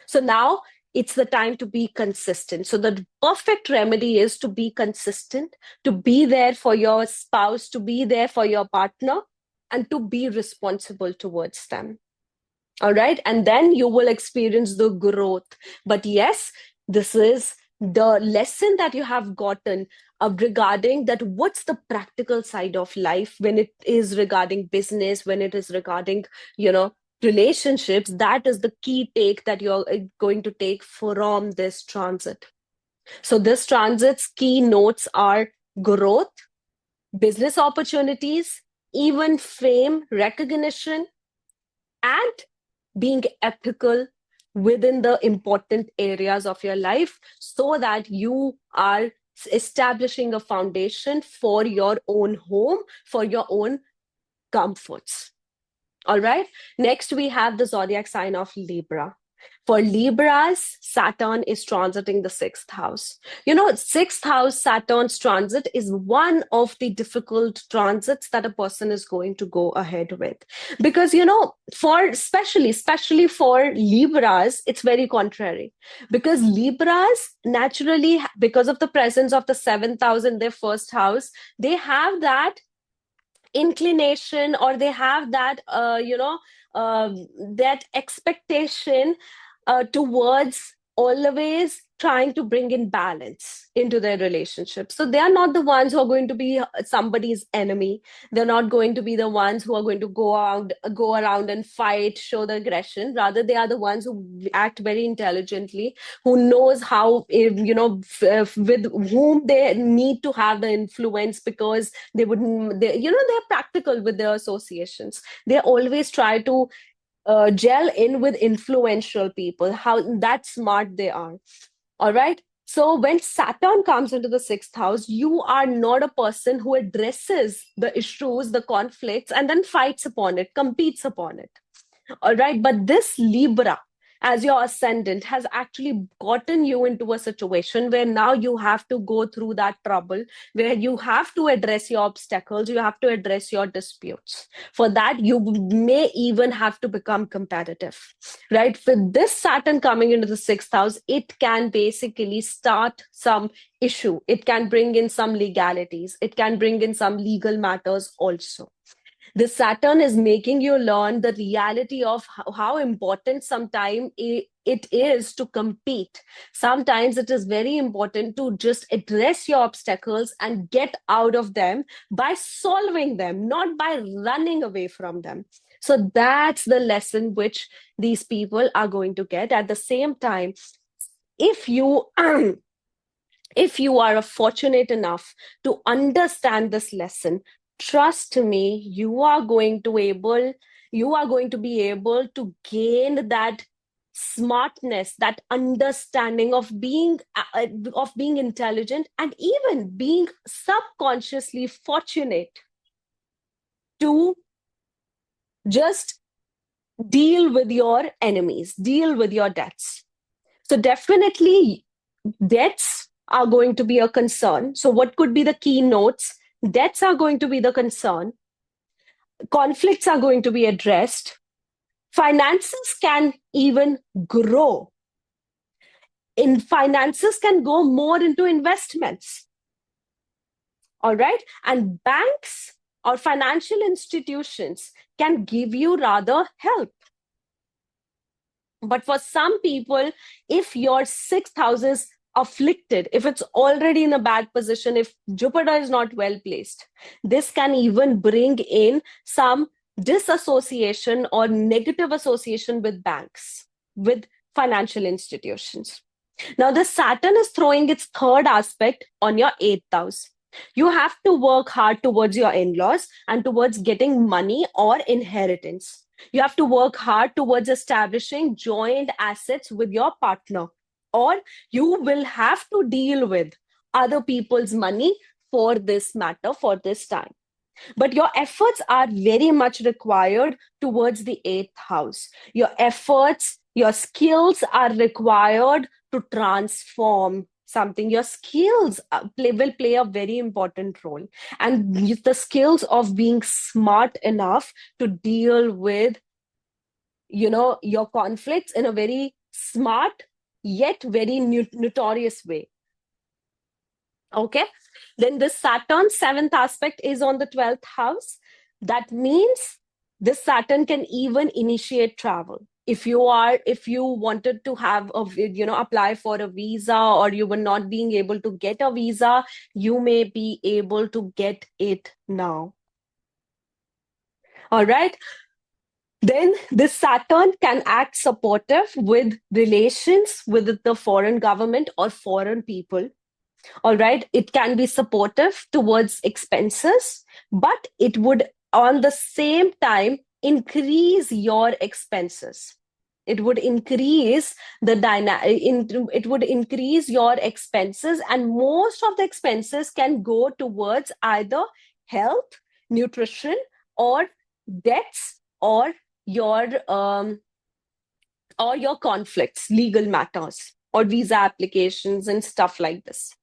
So now it's the time to be consistent. So the perfect remedy is to be consistent, to be there for your spouse, to be there for your partner, and to be responsible towards them. All right. And then you will experience the growth. But yes, this is the lesson that you have gotten regarding that what's the practical side of life when it is regarding business, when it is regarding, relationships. That is the key take that you're going to take from this transit. So this transit's key notes are growth, business opportunities, even fame, recognition, and being ethical within the important areas of your life so that you are establishing a foundation for your own home, for your own comforts. All right. Next, we have the zodiac sign of Libra. For Libras, Saturn is transiting the sixth house. Sixth house Saturn's transit is one of the difficult transits that a person is going to go ahead with. Because, for especially for Libras, it's very contrary. Because Libras, naturally, because of the presence of the seventh house in their first house, they have that inclination, or they have that that expectation towards always trying to bring in balance into their relationship. So they are not the ones who are going to be somebody's enemy. They're not going to be the ones who are going to go around and fight, show the aggression. Rather, they are the ones who act very intelligently, who knows how, with whom they need to have the influence, because they're practical with their associations. They always try to gel in with influential people, how that smart they are. All right. So when Saturn comes into the sixth house, you are not a person who addresses the issues, the conflicts, and then fights upon it, competes upon it. All right. But this Libra, as your ascendant, has actually gotten you into a situation where now you have to go through that trouble, where you have to address your obstacles, you have to address your disputes. For that, you may even have to become competitive, right? With this Saturn coming into the sixth house, it can basically start some issue. It can bring in some legalities. It can bring in some legal matters also. The Saturn is making you learn the reality of how important sometimes it is to compete. Sometimes it is very important to just address your obstacles and get out of them by solving them, not by running away from them. So that's the lesson which these people are going to get. At the same time, if you are fortunate enough to understand this lesson, trust me, you are going to be able to gain that smartness, that understanding of being intelligent, and even being subconsciously fortunate to just deal with your enemies, deal with your debts. So definitely debts are going to be a concern. So what could be the key notes? Debts are going to be the concern. Conflicts are going to be addressed. Finances can even grow. Finances can go more into investments. All right. And banks or financial institutions can give you rather help. But for some people, if your sixth house is afflicted, if it's already in a bad position, if Jupiter is not well placed, this can even bring in some disassociation or negative association with banks, with financial institutions. Now, the Saturn is throwing its third aspect on your eighth house. You have to work hard towards your in-laws and towards getting money or inheritance. You have to work hard towards establishing joint assets with your partner, or you will have to deal with other people's money for this matter, for this time. But your efforts are very much required towards the eighth house. Your efforts, your skills are required to transform something. Your skills will play a very important role, and the skills of being smart enough to deal with your conflicts in a very smart yet very notorious way. Okay, then the Saturn 7th aspect is on the 12th house. That means this Saturn can even initiate travel. If you wanted to have apply for a visa, or you were not being able to get a visa, you may be able to get it now. All right. Then this Saturn can act supportive with relations with the foreign government or foreign people. All right. It can be supportive towards expenses, but it would on the same time increase your expenses. It would increase it would increase your expenses, and most of the expenses can go towards either health, nutrition, or debts, or your conflicts, legal matters, or visa applications and stuff like this.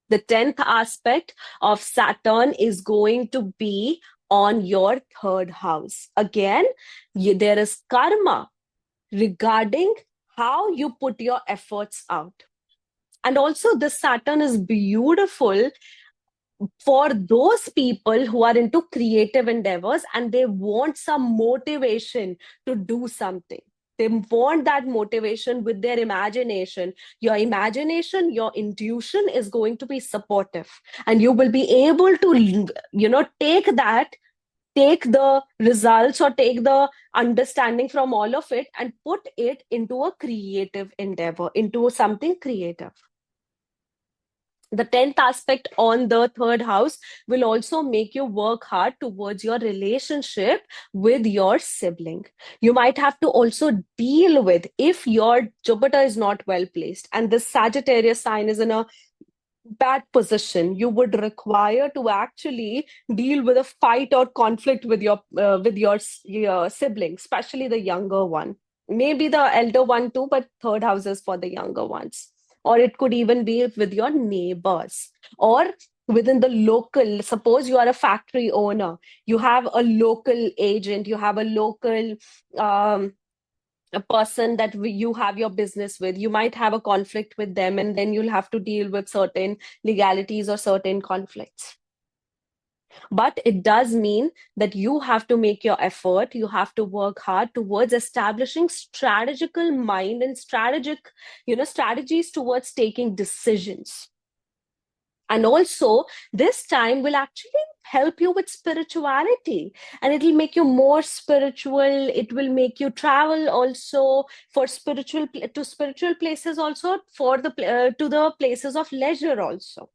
The 10th aspect of Saturn is going to be on your 3rd house. Again, there is karma regarding how you put your efforts out. And also, this Saturn is beautiful for those people who are into creative endeavors and they want some motivation to do something. They want that motivation with their imagination. Your imagination, your intuition is going to be supportive, and you will be able to, take the results or take the understanding from all of it and put it into a creative endeavor, into something creative. The 10th aspect on the 3rd house will also make you work hard towards your relationship with your sibling. You might have to also deal with, if your Jupiter is not well placed and this Sagittarius sign is in a bad position, you would require to actually deal with a fight or conflict with your sibling, especially the younger one. Maybe the elder one too, but 3rd house is for the younger ones. Or it could even be with your neighbors, or within the local. Suppose you are a factory owner, you have a local agent, you have a local a person that you have your business with. You might have a conflict with them, and then you'll have to deal with certain legalities or certain conflicts. But it does mean that you have to make your effort, you have to work hard towards establishing strategical mind and strategies towards taking decisions. And also, this time will actually help you with spirituality, and it will make you more spiritual. It will make you travel also for spiritual places, also for to the places of leisure also.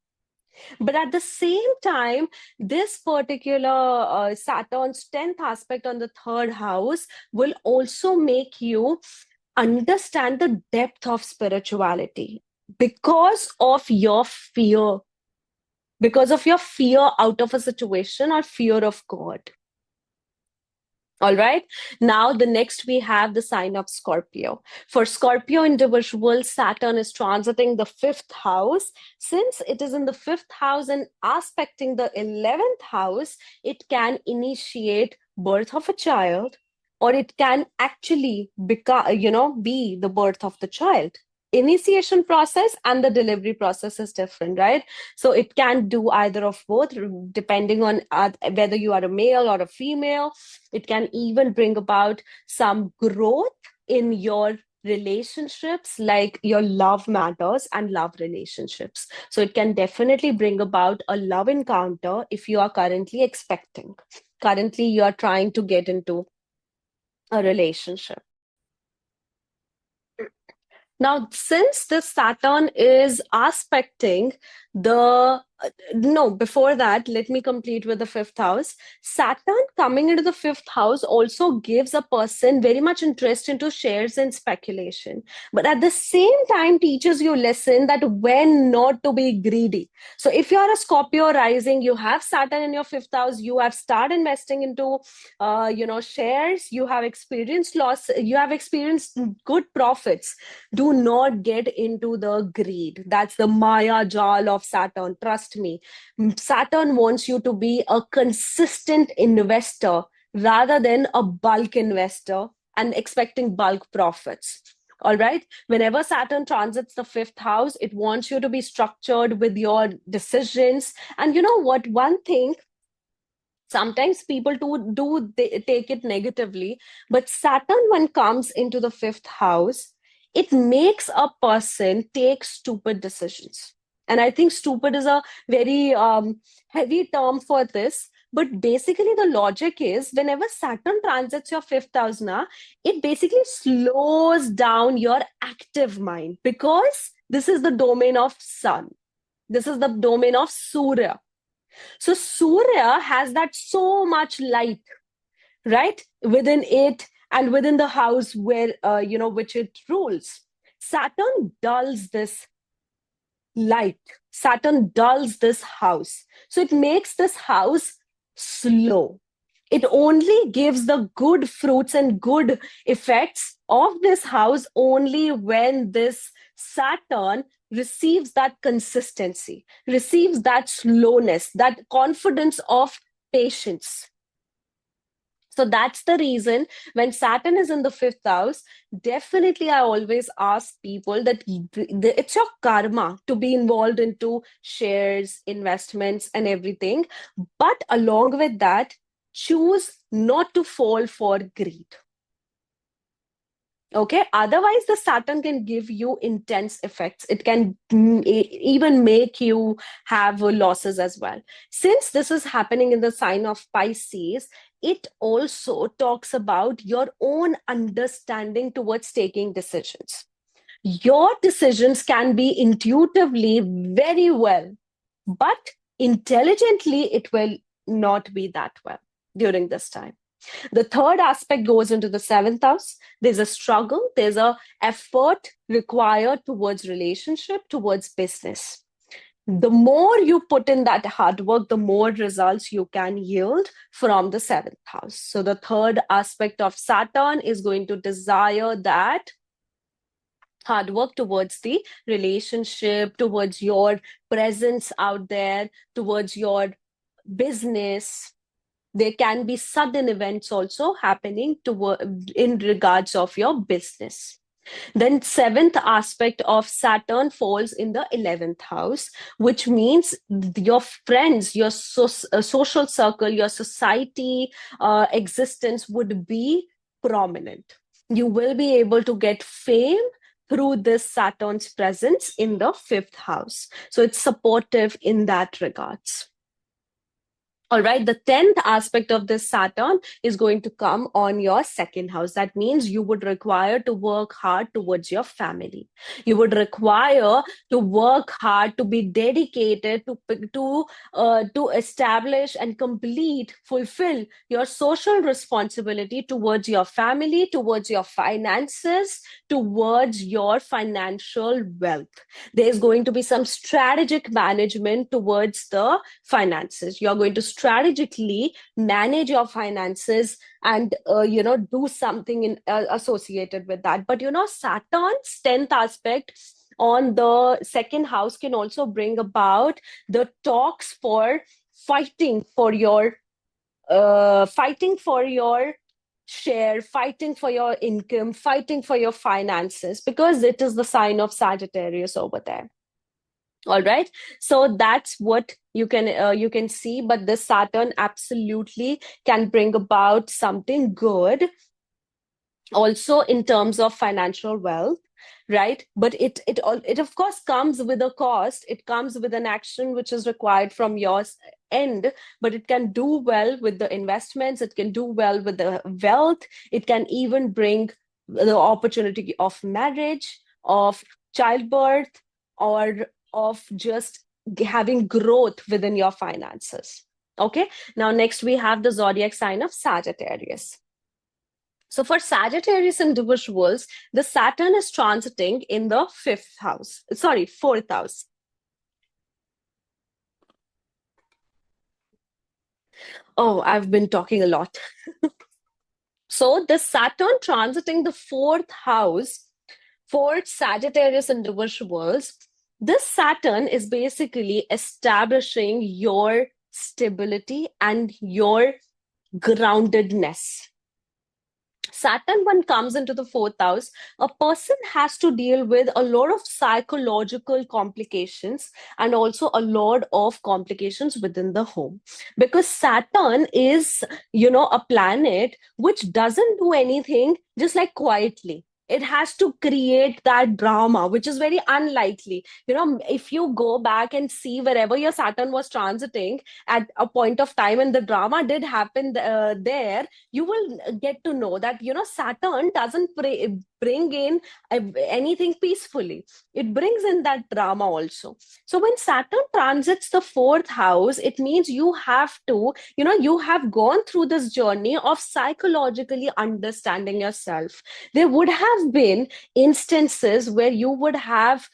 But at the same time, this particular Saturn's 10th aspect on the 3rd house will also make you understand the depth of spirituality because of your fear. Because of your fear out of a situation or fear of God. All right. Now, the next we have the sign of Scorpio. For Scorpio individuals, Saturn is transiting the 5th house. Since it is in the 5th house and aspecting the 11th house, it can initiate birth of a child, or it can actually become, be the birth of the child. Initiation process and the delivery process is different, right? So it can do either of both, depending on whether you are a male or a female. It can even bring about some growth in your relationships, like your love matters and love relationships. So it can definitely bring about a love encounter if you are currently expecting. Currently, you are trying to get into a relationship. Now, since this Saturn is aspecting No, before that, let me complete with the fifth house. Saturn coming into the fifth house also gives a person very much interest into shares and speculation, but at the same time teaches you lesson that when not to be greedy. So if you're a Scorpio rising, you have Saturn in your fifth house, you have started investing into shares, you have experienced loss, you have experienced good profits. Do not get into the greed. That's the Maya Jal of Saturn. Trust me. Saturn wants you to be a consistent investor rather than a bulk investor and expecting bulk profits. All right. Whenever Saturn transits the fifth house, it wants you to be structured with your decisions. And you know what? One thing, sometimes people they take it negatively, but Saturn, when comes into the fifth house, it makes a person take stupid decisions. And I think stupid is a very heavy term for this. But basically, the logic is whenever Saturn transits your fifth house, now, it basically slows down your active mind because this is the domain of Sun. This is the domain of Surya. So Surya has that so much light, right, within it and within the house where which it rules. Saturn dulls this light. Saturn dulls this house. So it makes this house slow. It only gives the good fruits and good effects of this house only when this Saturn receives that consistency, receives that slowness, that confidence of patience. So that's the reason when Saturn is in the fifth house, definitely I always ask people that it's your karma to be involved into shares, investments, and everything. But along with that, choose not to fall for greed. Okay, otherwise the Saturn can give you intense effects. It can even make you have losses as well. Since this is happening in the sign of Pisces, it also talks about your own understanding towards taking decisions. Your decisions can be intuitively very well, but intelligently it will not be that well during this time. The third aspect goes into the seventh house. There's a struggle, there's a effort required towards relationship, towards business. The more you put in that hard work, the more results you can yield from the seventh house. So the third aspect of Saturn is going to desire that hard work towards the relationship, towards your presence out there, towards your business. There can be sudden events also happening in regards of your business. Then seventh aspect of Saturn falls in the 11th house, which means your friends, your social circle, your society existence would be prominent. You will be able to get fame through this Saturn's presence in the fifth house. So it's supportive in that regards. All right, the 10th aspect of this Saturn is going to come on your second house. That means you would require to work hard towards your family. You would require to work hard, to be dedicated, to establish and complete, fulfill your social responsibility towards your family, towards your finances, towards your financial wealth. There's going to be some strategic management towards the finances. You're going to strategically manage your finances and do something associated with that. But Saturn's 10th aspect on the second house can also bring about the talks for fighting for your share, fighting for your income, fighting for your finances, because it is the sign of Sagittarius over there. All right, so that's what you can see. But this Saturn absolutely can bring about something good also in terms of financial wealth, right? But it of course comes with a cost. It comes with an action which is required from your end, but it can do well with the investments, it can do well with the wealth, it can even bring the opportunity of marriage, of childbirth, or of just having growth within your finances. Okay, now next we have the zodiac sign of Sagittarius. So for Sagittarius individuals, the Saturn is transiting in the fourth house. Oh, I've been talking a lot. So the Saturn transiting the fourth house for Sagittarius individuals, this Saturn is basically establishing your stability and your groundedness. Saturn, when comes into the fourth house, a person has to deal with a lot of psychological complications and also a lot of complications within the home. Because Saturn is, a planet which doesn't do anything just like quietly. It has to create that drama, which is very unlikely. If you go back and see wherever your Saturn was transiting at a point of time and the drama did happen there, you will get to know that Saturn doesn't bring in anything peacefully. It brings in that drama also. So when Saturn transits the fourth house, it means you have to, you have gone through this journey of psychologically understanding yourself. There would have been instances where you would have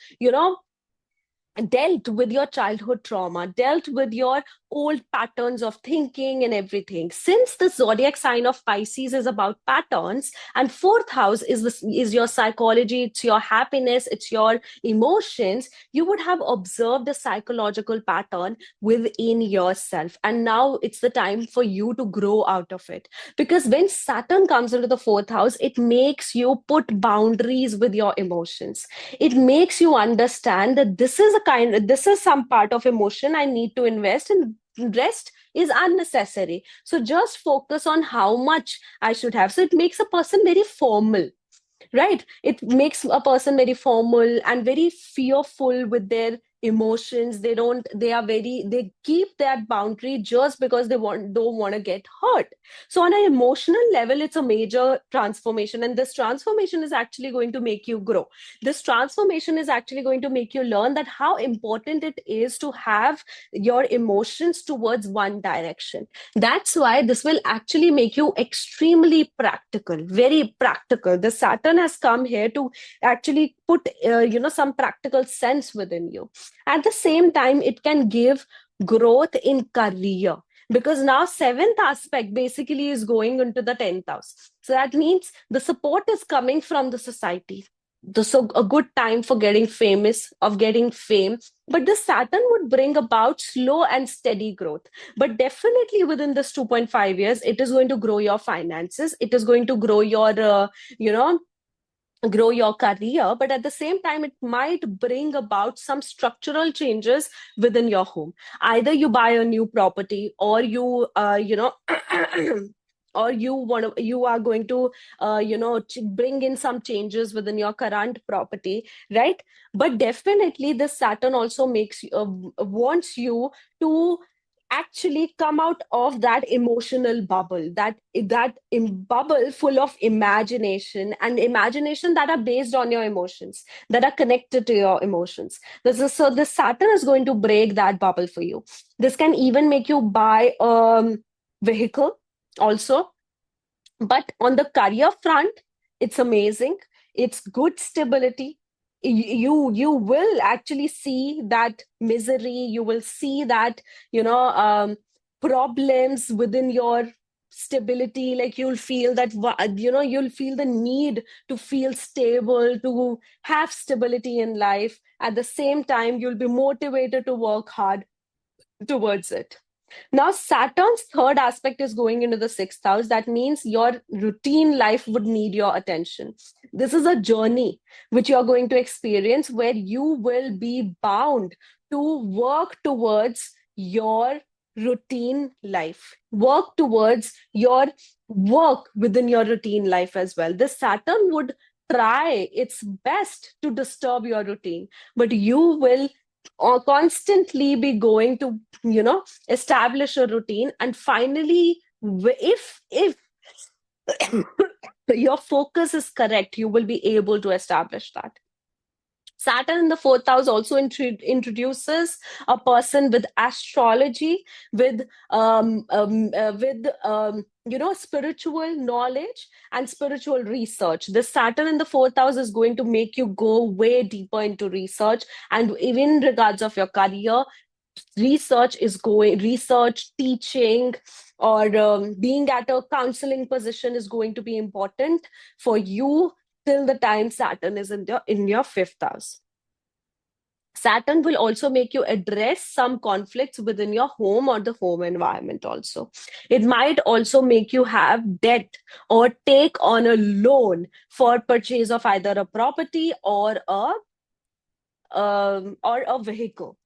dealt with your childhood trauma, dealt with your old patterns of thinking and everything. Since the zodiac sign of Pisces is about patterns, and fourth house is your psychology, it's your happiness, it's your emotions, you would have observed a psychological pattern within yourself. And now it's the time for you to grow out of it. Because when Saturn comes into the fourth house, it makes you put boundaries with your emotions. It makes you understand that this is some part of emotion I need to invest, and rest is unnecessary. So just focus on how much I should have. So it makes a person very formal, right? It makes a person very formal and very fearful with their emotions. They keep that boundary just because don't want to get hurt. So on an emotional level, it's a major transformation, and this transformation is actually going to make you grow. This transformation is actually going to make you learn that how important it is to have your emotions towards one direction. That's why this will actually make you extremely practical, very practical. The Saturn has come here to actually put some practical sense within you. At the same time, it can give growth in career, because now seventh aspect basically is going into the 10th house. So that means the support is coming from the society. So a good time for getting famous, of getting fame. But the Saturn would bring about slow and steady growth. But definitely within this 2.5 years, it is going to grow your finances. It is going to grow your, grow your career. But at the same time, it might bring about some structural changes within your home. Either you buy a new property, or you, or you are going to bring in some changes within your current property, right? But definitely the Saturn also wants you to actually come out of that emotional bubble, that bubble full of imagination, and imagination that are based on your emotions, that are connected to your emotions. So the Saturn is going to break that bubble for you. This can even make you buy a vehicle also. But on the career front, it's amazing. It's good stability. You will actually see that misery. You will see that problems within your stability. Like you'll feel that you'll feel the need to feel stable, to have stability in life. At the same time, you'll be motivated to work hard towards it. Now, Saturn's third aspect is going into the sixth house. That means your routine life would need your attention. This is a journey which you're going to experience, where you will be bound to work towards your routine life, work towards your work within your routine life as well. This Saturn would try its best to disturb your routine, but you will constantly be going to establish a routine, and finally, if your focus is correct, you will be able to establish that. Saturn in the fourth house also introduces a person with astrology, with spiritual knowledge and spiritual research. The Saturn in the fourth house is going to make you go way deeper into research, and even in regards of your career, research, teaching, or being at a counseling position is going to be important for you till the time Saturn is in your fifth house. Saturn will also make you address some conflicts within your home or the home environment also. It might also make you have debt or take on a loan for purchase of either a property or a vehicle.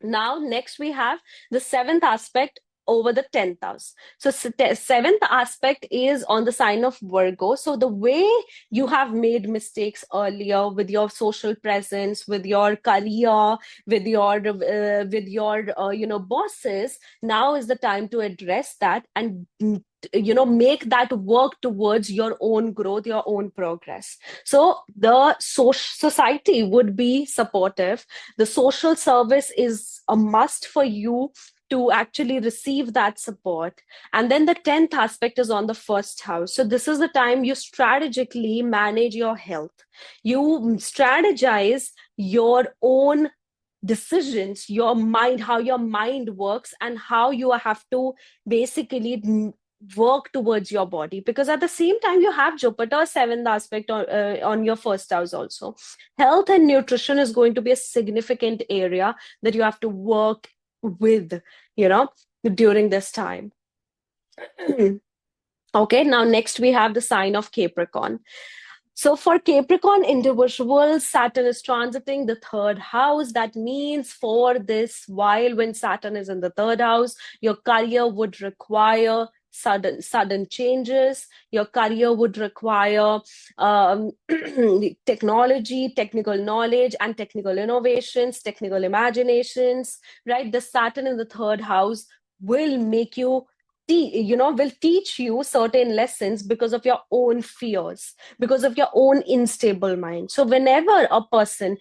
Now, next we have the seventh aspect over the 10th house. So seventh aspect is on the sign of Virgo. So the way you have made mistakes earlier with your social presence, with your career, with your bosses, now is the time to address that and make that work towards your own growth, your own progress. So the society would be supportive. The social service is a must for you to actually receive that support. And then the 10th aspect is on the first house. So this is the time you strategically manage your health. You strategize your own decisions, your mind, how your mind works, and how you have to basically work towards your body, because at the same time you have Jupiter seventh aspect on your first house also. Health and nutrition is going to be a significant area that you have to work with, during this time. Okay, now next we have the sign of Capricorn. So for Capricorn individuals, Saturn is transiting the third house. That means for this while, when Saturn is in the third house, your career would require sudden changes. Your career would require technology, technical knowledge, and technical innovations, technical imaginations, right? The Saturn in the third house will make you will teach you certain lessons because of your own fears, because of your own unstable mind. So whenever a person,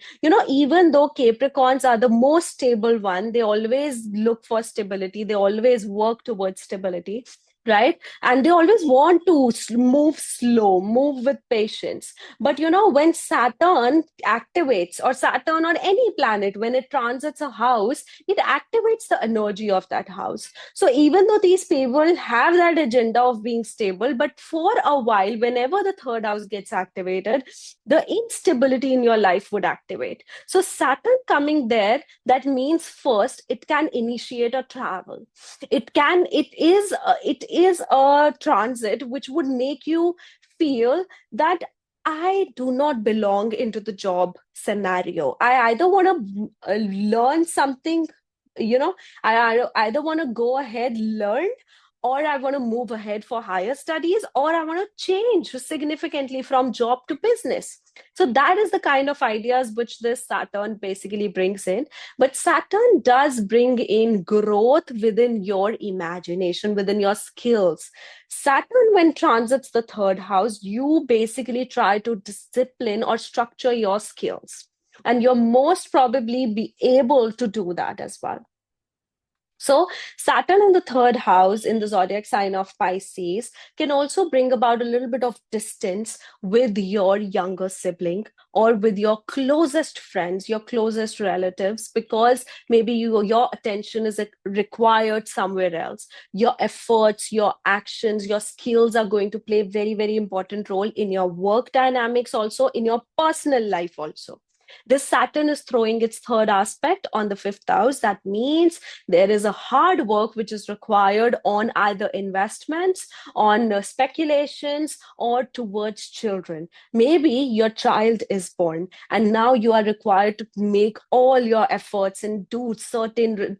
even though Capricorns are the most stable one, they always look for stability, they always work towards stability, right? And they always want to move slow, move with patience. But when Saturn activates, or Saturn or any planet, when it transits a house, it activates the energy of that house. So even though these people have that agenda of being stable, but for a while, whenever the third house gets activated, the instability in your life would activate. So Saturn coming there, that means first it can initiate a travel. It is a transit which would make you feel that I do not belong into the job scenario. I either want to learn something, I either want to go ahead, learn, or I want to move ahead for higher studies, or I want to change significantly from job to business. So that is the kind of ideas which this Saturn basically brings in. But Saturn does bring in growth within your imagination, within your skills. Saturn, when transits the third house, you basically try to discipline or structure your skills. And you're most probably be able to do that as well. So Saturn in the third house in the zodiac sign of Pisces can also bring about a little bit of distance with your younger sibling or with your closest friends, your closest relatives, because maybe your attention is required somewhere else. Your efforts, your actions, your skills are going to play a very, very important role in your work dynamics, also in your personal life also. This Saturn is throwing its third aspect on the fifth house. That means there is a hard work which is required on either investments, on speculations, or towards children. Maybe your child is born and now you are required to make all your efforts and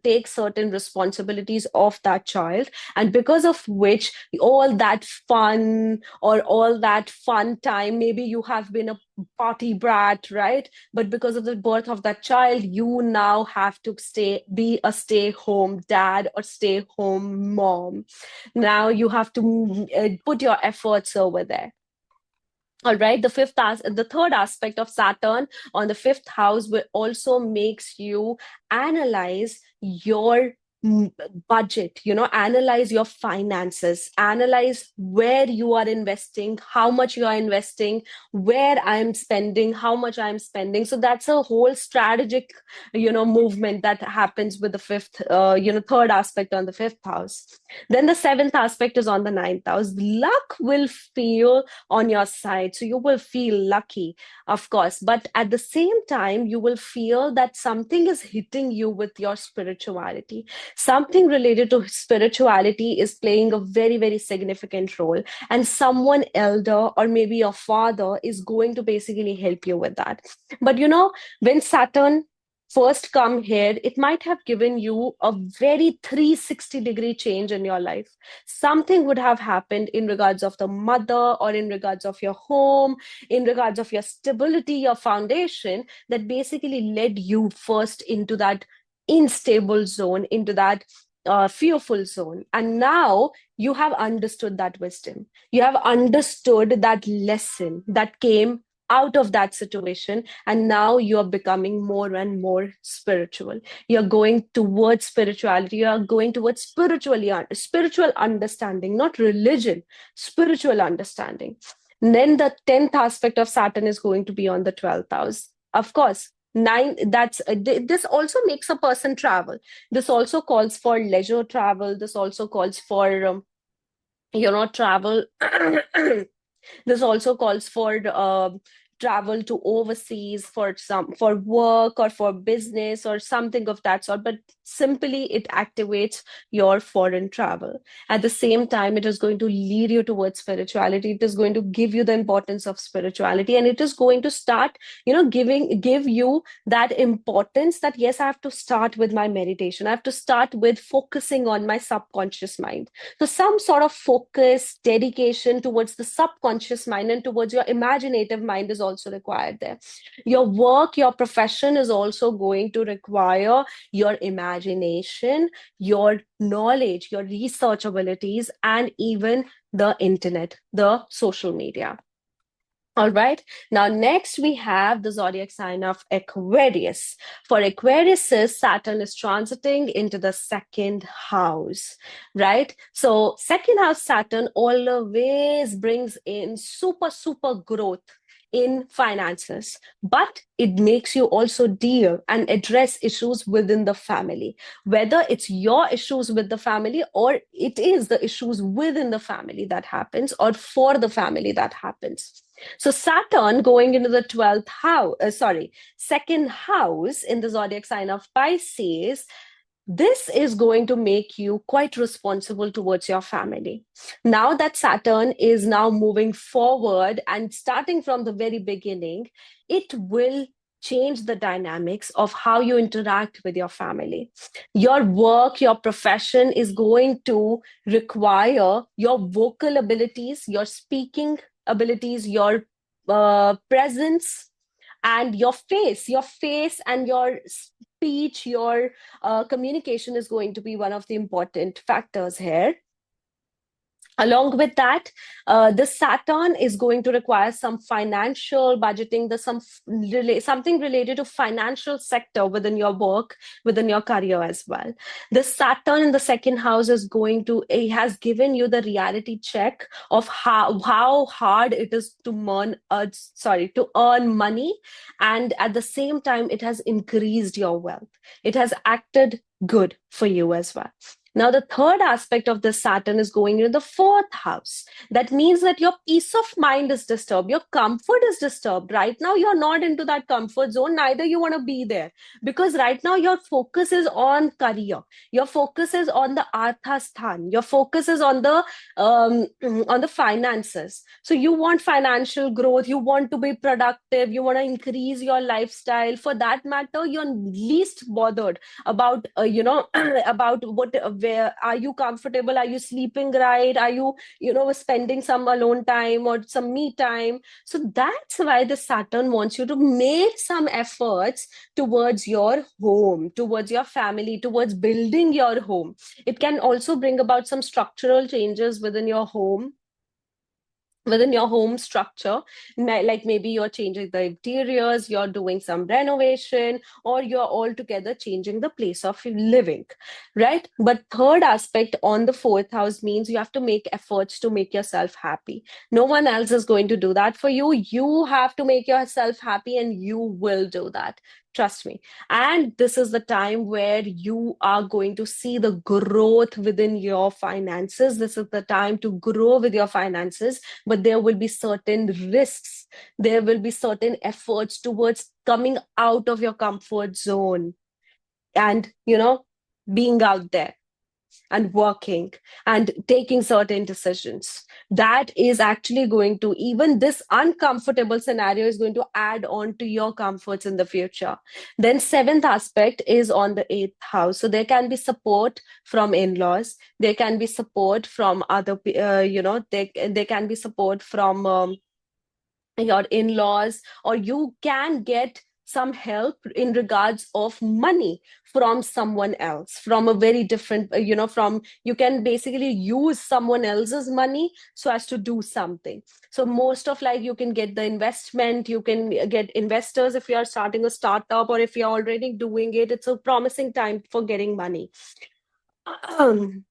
take certain responsibilities of that child. And because of which all that fun time, maybe you have been a party brat, right? But because of the birth of that child, you now have to be a stay-home dad or stay-home mom. Now you have to put your efforts over there. All right, the third aspect of Saturn on the fifth house will also makes you analyze your budget, analyze your finances, analyze where you are investing, how much you are investing, where I'm spending, how much I'm spending. So that's a whole strategic, movement that happens with the third aspect on the fifth house. Then the seventh aspect is on the ninth house. Luck will feel on your side. So you will feel lucky, of course, but at the same time, you will feel that something is hitting you with your spirituality. Something related to spirituality is playing a very, very significant role. And someone elder or maybe your father is going to basically help you with that. But when Saturn first come here, it might have given you a very 360-degree change in your life. Something would have happened in regards of the mother or in regards of your home, in regards of your stability, your foundation, that basically led you first into that unstable zone, into that fearful zone. And now you have understood that wisdom. You have understood that lesson that came out of that situation, and now you're becoming more and more spiritual. You're going towards spirituality. You are going towards spiritual understanding, not religion, spiritual understanding. And then the 10th aspect of Saturn is going to be on the 12th house. Of course, nine, that's this also makes a person travel. This also calls for leisure travel. This also calls for travel. This also calls for travel to overseas for work or for business or something of that sort. But simply, it activates your foreign travel. At the same time, it is going to lead you towards spirituality. It is going to give you the importance of spirituality, and it is going to start, give you that importance that yes, I have to start with my meditation. I have to start with focusing on my subconscious mind. So some sort of focus, dedication towards the subconscious mind and towards your imaginative mind is also required there. Your work, your profession is also going to require your imagination, your knowledge, your research abilities, and even the internet, the social media. All right. Now, next we have the zodiac sign of Aquarius. For Aquarius, Saturn is transiting into the second house, right? So, second house Saturn always brings in super, super growth in finances, but it makes you also deal and address issues within the family, whether it's your issues with the family or it is the issues within the family that happens or for the family that happens. So Saturn going into the 12th house, second house in the zodiac sign of Pisces, this is going to make you quite responsible towards your family. Now that Saturn is now moving forward and starting from the very beginning, it will change the dynamics of how you interact with your family. Your work, your profession is going to require your vocal abilities, your speaking abilities, your presence, and your face and your speech, your communication is going to be one of the important factors here. Along with that, the Saturn is going to require some financial budgeting, something related to financial sector within your work, within your career as well. The Saturn in the second house it has given you the reality check of how hard it is to earn money, and at the same time, it has increased your wealth. It has acted good for you as well. Now, the third aspect of this Saturn is going into the fourth house. That means that your peace of mind is disturbed. Your comfort is disturbed. Right now, you're not into that comfort zone. Neither you want to be there. Because right now, your focus is on career. Your focus is on the Arthasthan. Your focus is on the finances. So you want financial growth. You want to be productive. You want to increase your lifestyle. For that matter, you're least bothered about, about where are you comfortable, are you sleeping right, are you spending some alone time or some me time. So that's why the Saturn wants you to make some efforts towards your home, towards your family, towards building your home. It can also bring about some structural changes within your home, within your home structure. Like maybe you're changing the interiors, you're doing some renovation, or you're altogether changing the place of living, right? But third aspect on the fourth house means you have to make efforts to make yourself happy. No one else is going to do that for you. You have to make yourself happy, and you will do that. Trust me. And this is the time where you are going to see the growth within your finances. This is the time to grow with your finances, but there will be certain risks. There will be certain efforts towards coming out of your comfort zone and, being out there and working and taking certain decisions. That is actually going to, even this uncomfortable scenario is going to add on to your comforts in the future. Then seventh aspect is on the eighth house. So there can be support from in-laws. There can be support from other, there can be support from your in-laws, or you can get some help in regards of money from someone else, from a very different, from, you can basically use someone else's money so as to do something. So most of, like, you can get the investment, you can get investors if you are starting a startup, or if you're already doing it, it's a promising time for getting money. I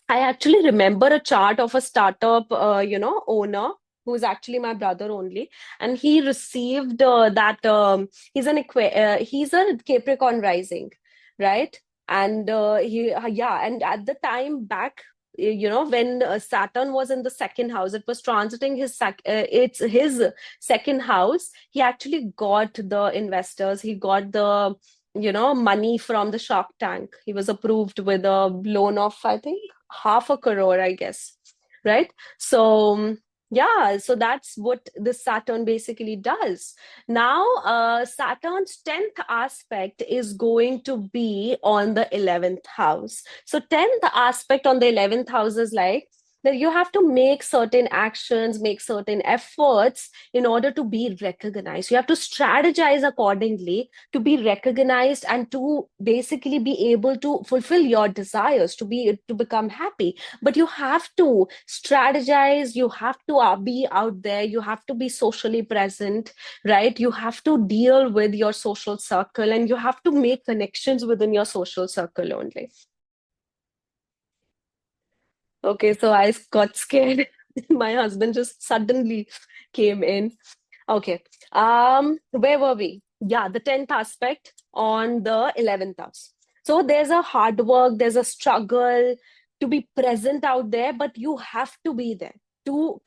actually remember a chart of a startup, owner, who is actually my brother only, and he received that he's a Capricorn rising, right? And and at the time back, when Saturn was in the second house, it was transiting it's his second house. He actually got the investors, he got the money from the Shark Tank. He was approved with a loan of, I think, 500,000,000, I guess, right? So yeah, so that's what this Saturn basically does. Now, Saturn's 10th aspect is going to be on the 11th house. So 10th aspect on the 11th house is like that you have to make certain actions, make certain efforts in order to be recognized. You have to strategize accordingly to be recognized and to basically be able to fulfill your desires, to become happy. But you have to strategize, you have to be out there, you have to be socially present, right? You have to deal with your social circle, and you have to make connections within your social circle only. Okay, so I got scared. My husband just suddenly came in. Okay. Where were we? Yeah, the 10th aspect on the 11th house. So there's a hard work, there's a struggle to be present out there, but you have to be there to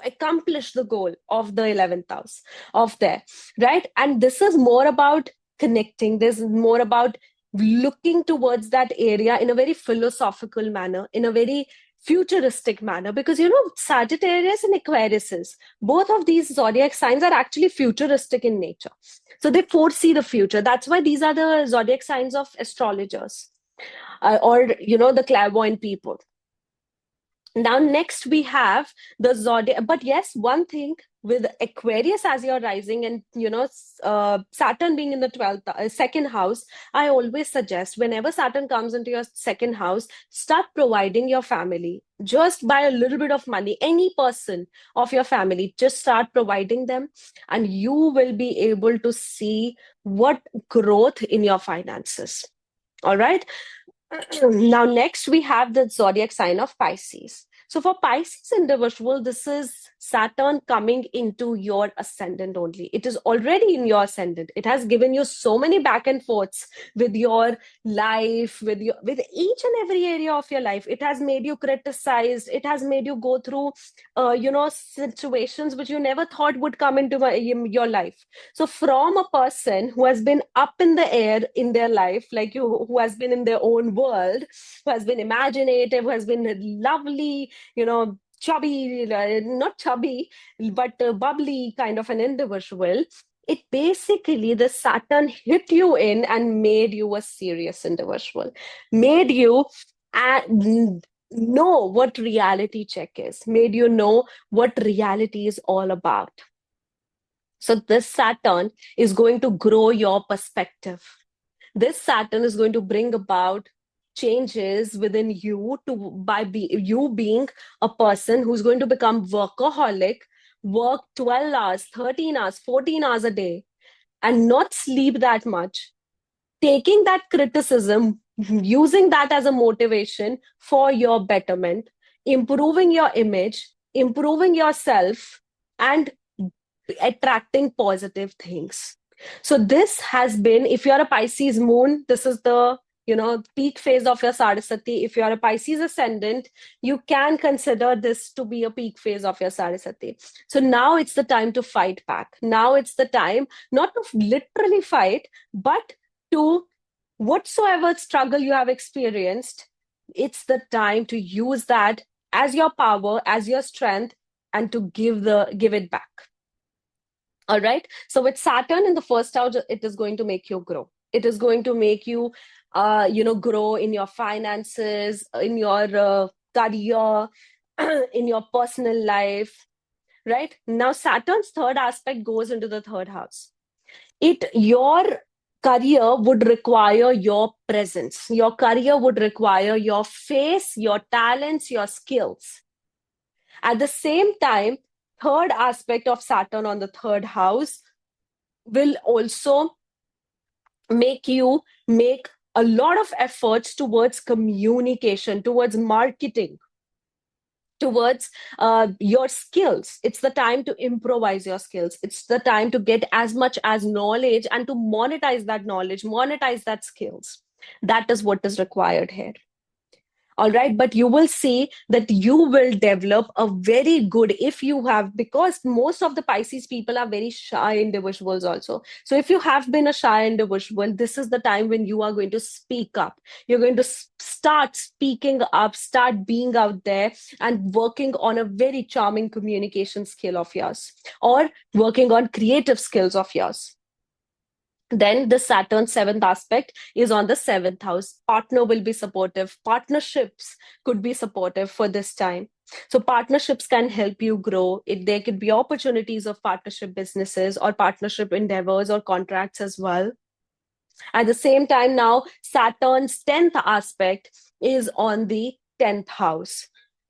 accomplish the goal of the 11th house of there, right? And this is more about connecting. This is more about looking towards that area in a very philosophical manner, in a very futuristic manner, because Sagittarius and Aquarius, both of these zodiac signs are actually futuristic in nature. So they foresee the future. That's why these are the zodiac signs of astrologers, or the clairvoyant people. Now, next we have the zodiac. But yes, one thing with Aquarius as your rising, and Saturn being in the 12th, second house, I always suggest whenever Saturn comes into your second house, start providing your family just by a little bit of money. Any person of your family, just start providing them, and you will be able to see what growth in your finances. All right. Now, next we have the zodiac sign of Pisces. So for Pisces individual, this is Saturn coming into your ascendant only. It is already in your ascendant. It has given you so many back and forths with your life, with each and every area of your life. It has made you criticized. It has made you go through, situations which you never thought would come into your life. So from a person who has been up in the air in their life, like you, who has been in their own world, who has been imaginative, who has been lovely, chubby, not chubby, but bubbly kind of an individual, it basically, the Saturn hit you in and made you a serious individual, made you know what reality check is, made you know what reality is all about. So this Saturn is going to grow your perspective. This Saturn is going to bring about changes within you you being a person who's going to become workaholic, work 12 hours, 13 hours, 14 hours a day, and not sleep that much, taking that criticism, using that as a motivation for your betterment, improving your image, improving yourself, and attracting positive things. So this has been, if you're a Pisces moon, this is the peak phase of your Saraswati. If you're a Pisces ascendant, you can consider this to be a peak phase of your Saraswati. So now it's the time to fight back. Now it's the time not to literally fight, but to whatsoever struggle you have experienced, it's the time to use that as your power, as your strength, and to give it back. All right. So with Saturn in the first house, it is going to make you grow. It is going to make you, grow in your finances, in your career, in your personal life. Right now, Saturn's third aspect goes into the third house. Your career would require your presence. Your career would require your face, your talents, your skills. At the same time, third aspect of Saturn on the third house will also make you make a lot of efforts towards communication, towards marketing, towards your skills. It's the time to improvise your skills. It's the time to get as much as knowledge and to monetize that knowledge, monetize that skills. That is what is required here. All right, but you will see that you will develop a very good, if you have, because most of the Pisces people are very shy individuals also. So if you have been a shy individual, this is the time when you are going to speak up. You're going to start speaking up, start being out there and working on a very charming communication skill of yours, or working on creative skills of yours. Then the Saturn seventh aspect is on the seventh house. Partner will be supportive. Partnerships could be supportive for this time. So partnerships can help you grow. There could be opportunities of partnership businesses or partnership endeavors or contracts as well. At the same time, now Saturn's 10th aspect is on the 10th house.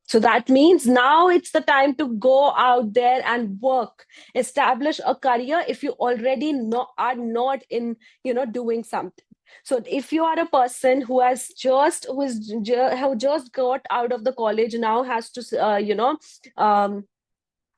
So that means now it's the time to go out there and work, establish a career if you already are not in, doing something. So if you are a person who just got out of the college, now has to,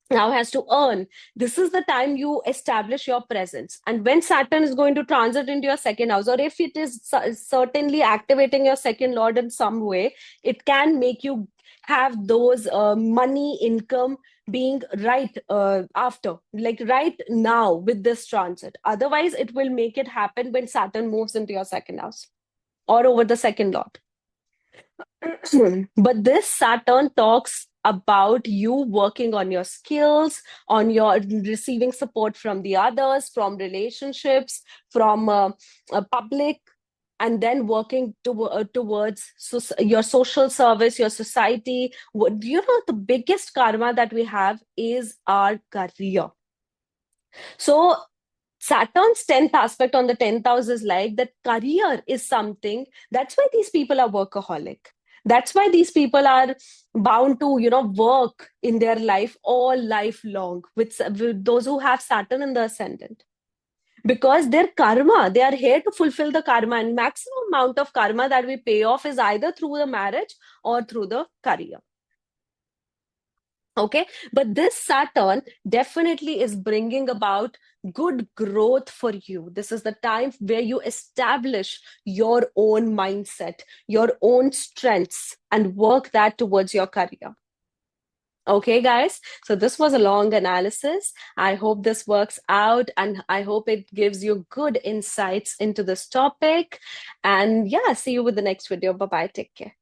now has to earn, this is the time you establish your presence. And when Saturn is going to transit into your second house, or if it is certainly activating your second lord in some way, it can make you have those money income being right after, like right now with this transit. Otherwise, it will make it happen when Saturn moves into your second house or over the second lord. But this Saturn talks about you working on your skills, on your receiving support from the others, from relationships, from public, and then working towards your social service, your society. The biggest karma that we have is our career. So Saturn's 10th aspect on the 10th house is like that career is something. That's why these people are workaholic. That's why these people are bound to, work in their life all life long with those who have Saturn in the ascendant. Because their karma, they are here to fulfill the karma, and maximum amount of karma that we pay off is either through the marriage or through the career. Okay, but this Saturn definitely is bringing about good growth for you. This is the time where you establish your own mindset, your own strengths, and work that towards your career. Okay, guys, so this was a long analysis. I hope this works out, and I hope it gives you good insights into this topic. And yeah, see you with the next video. Bye-bye. Take care.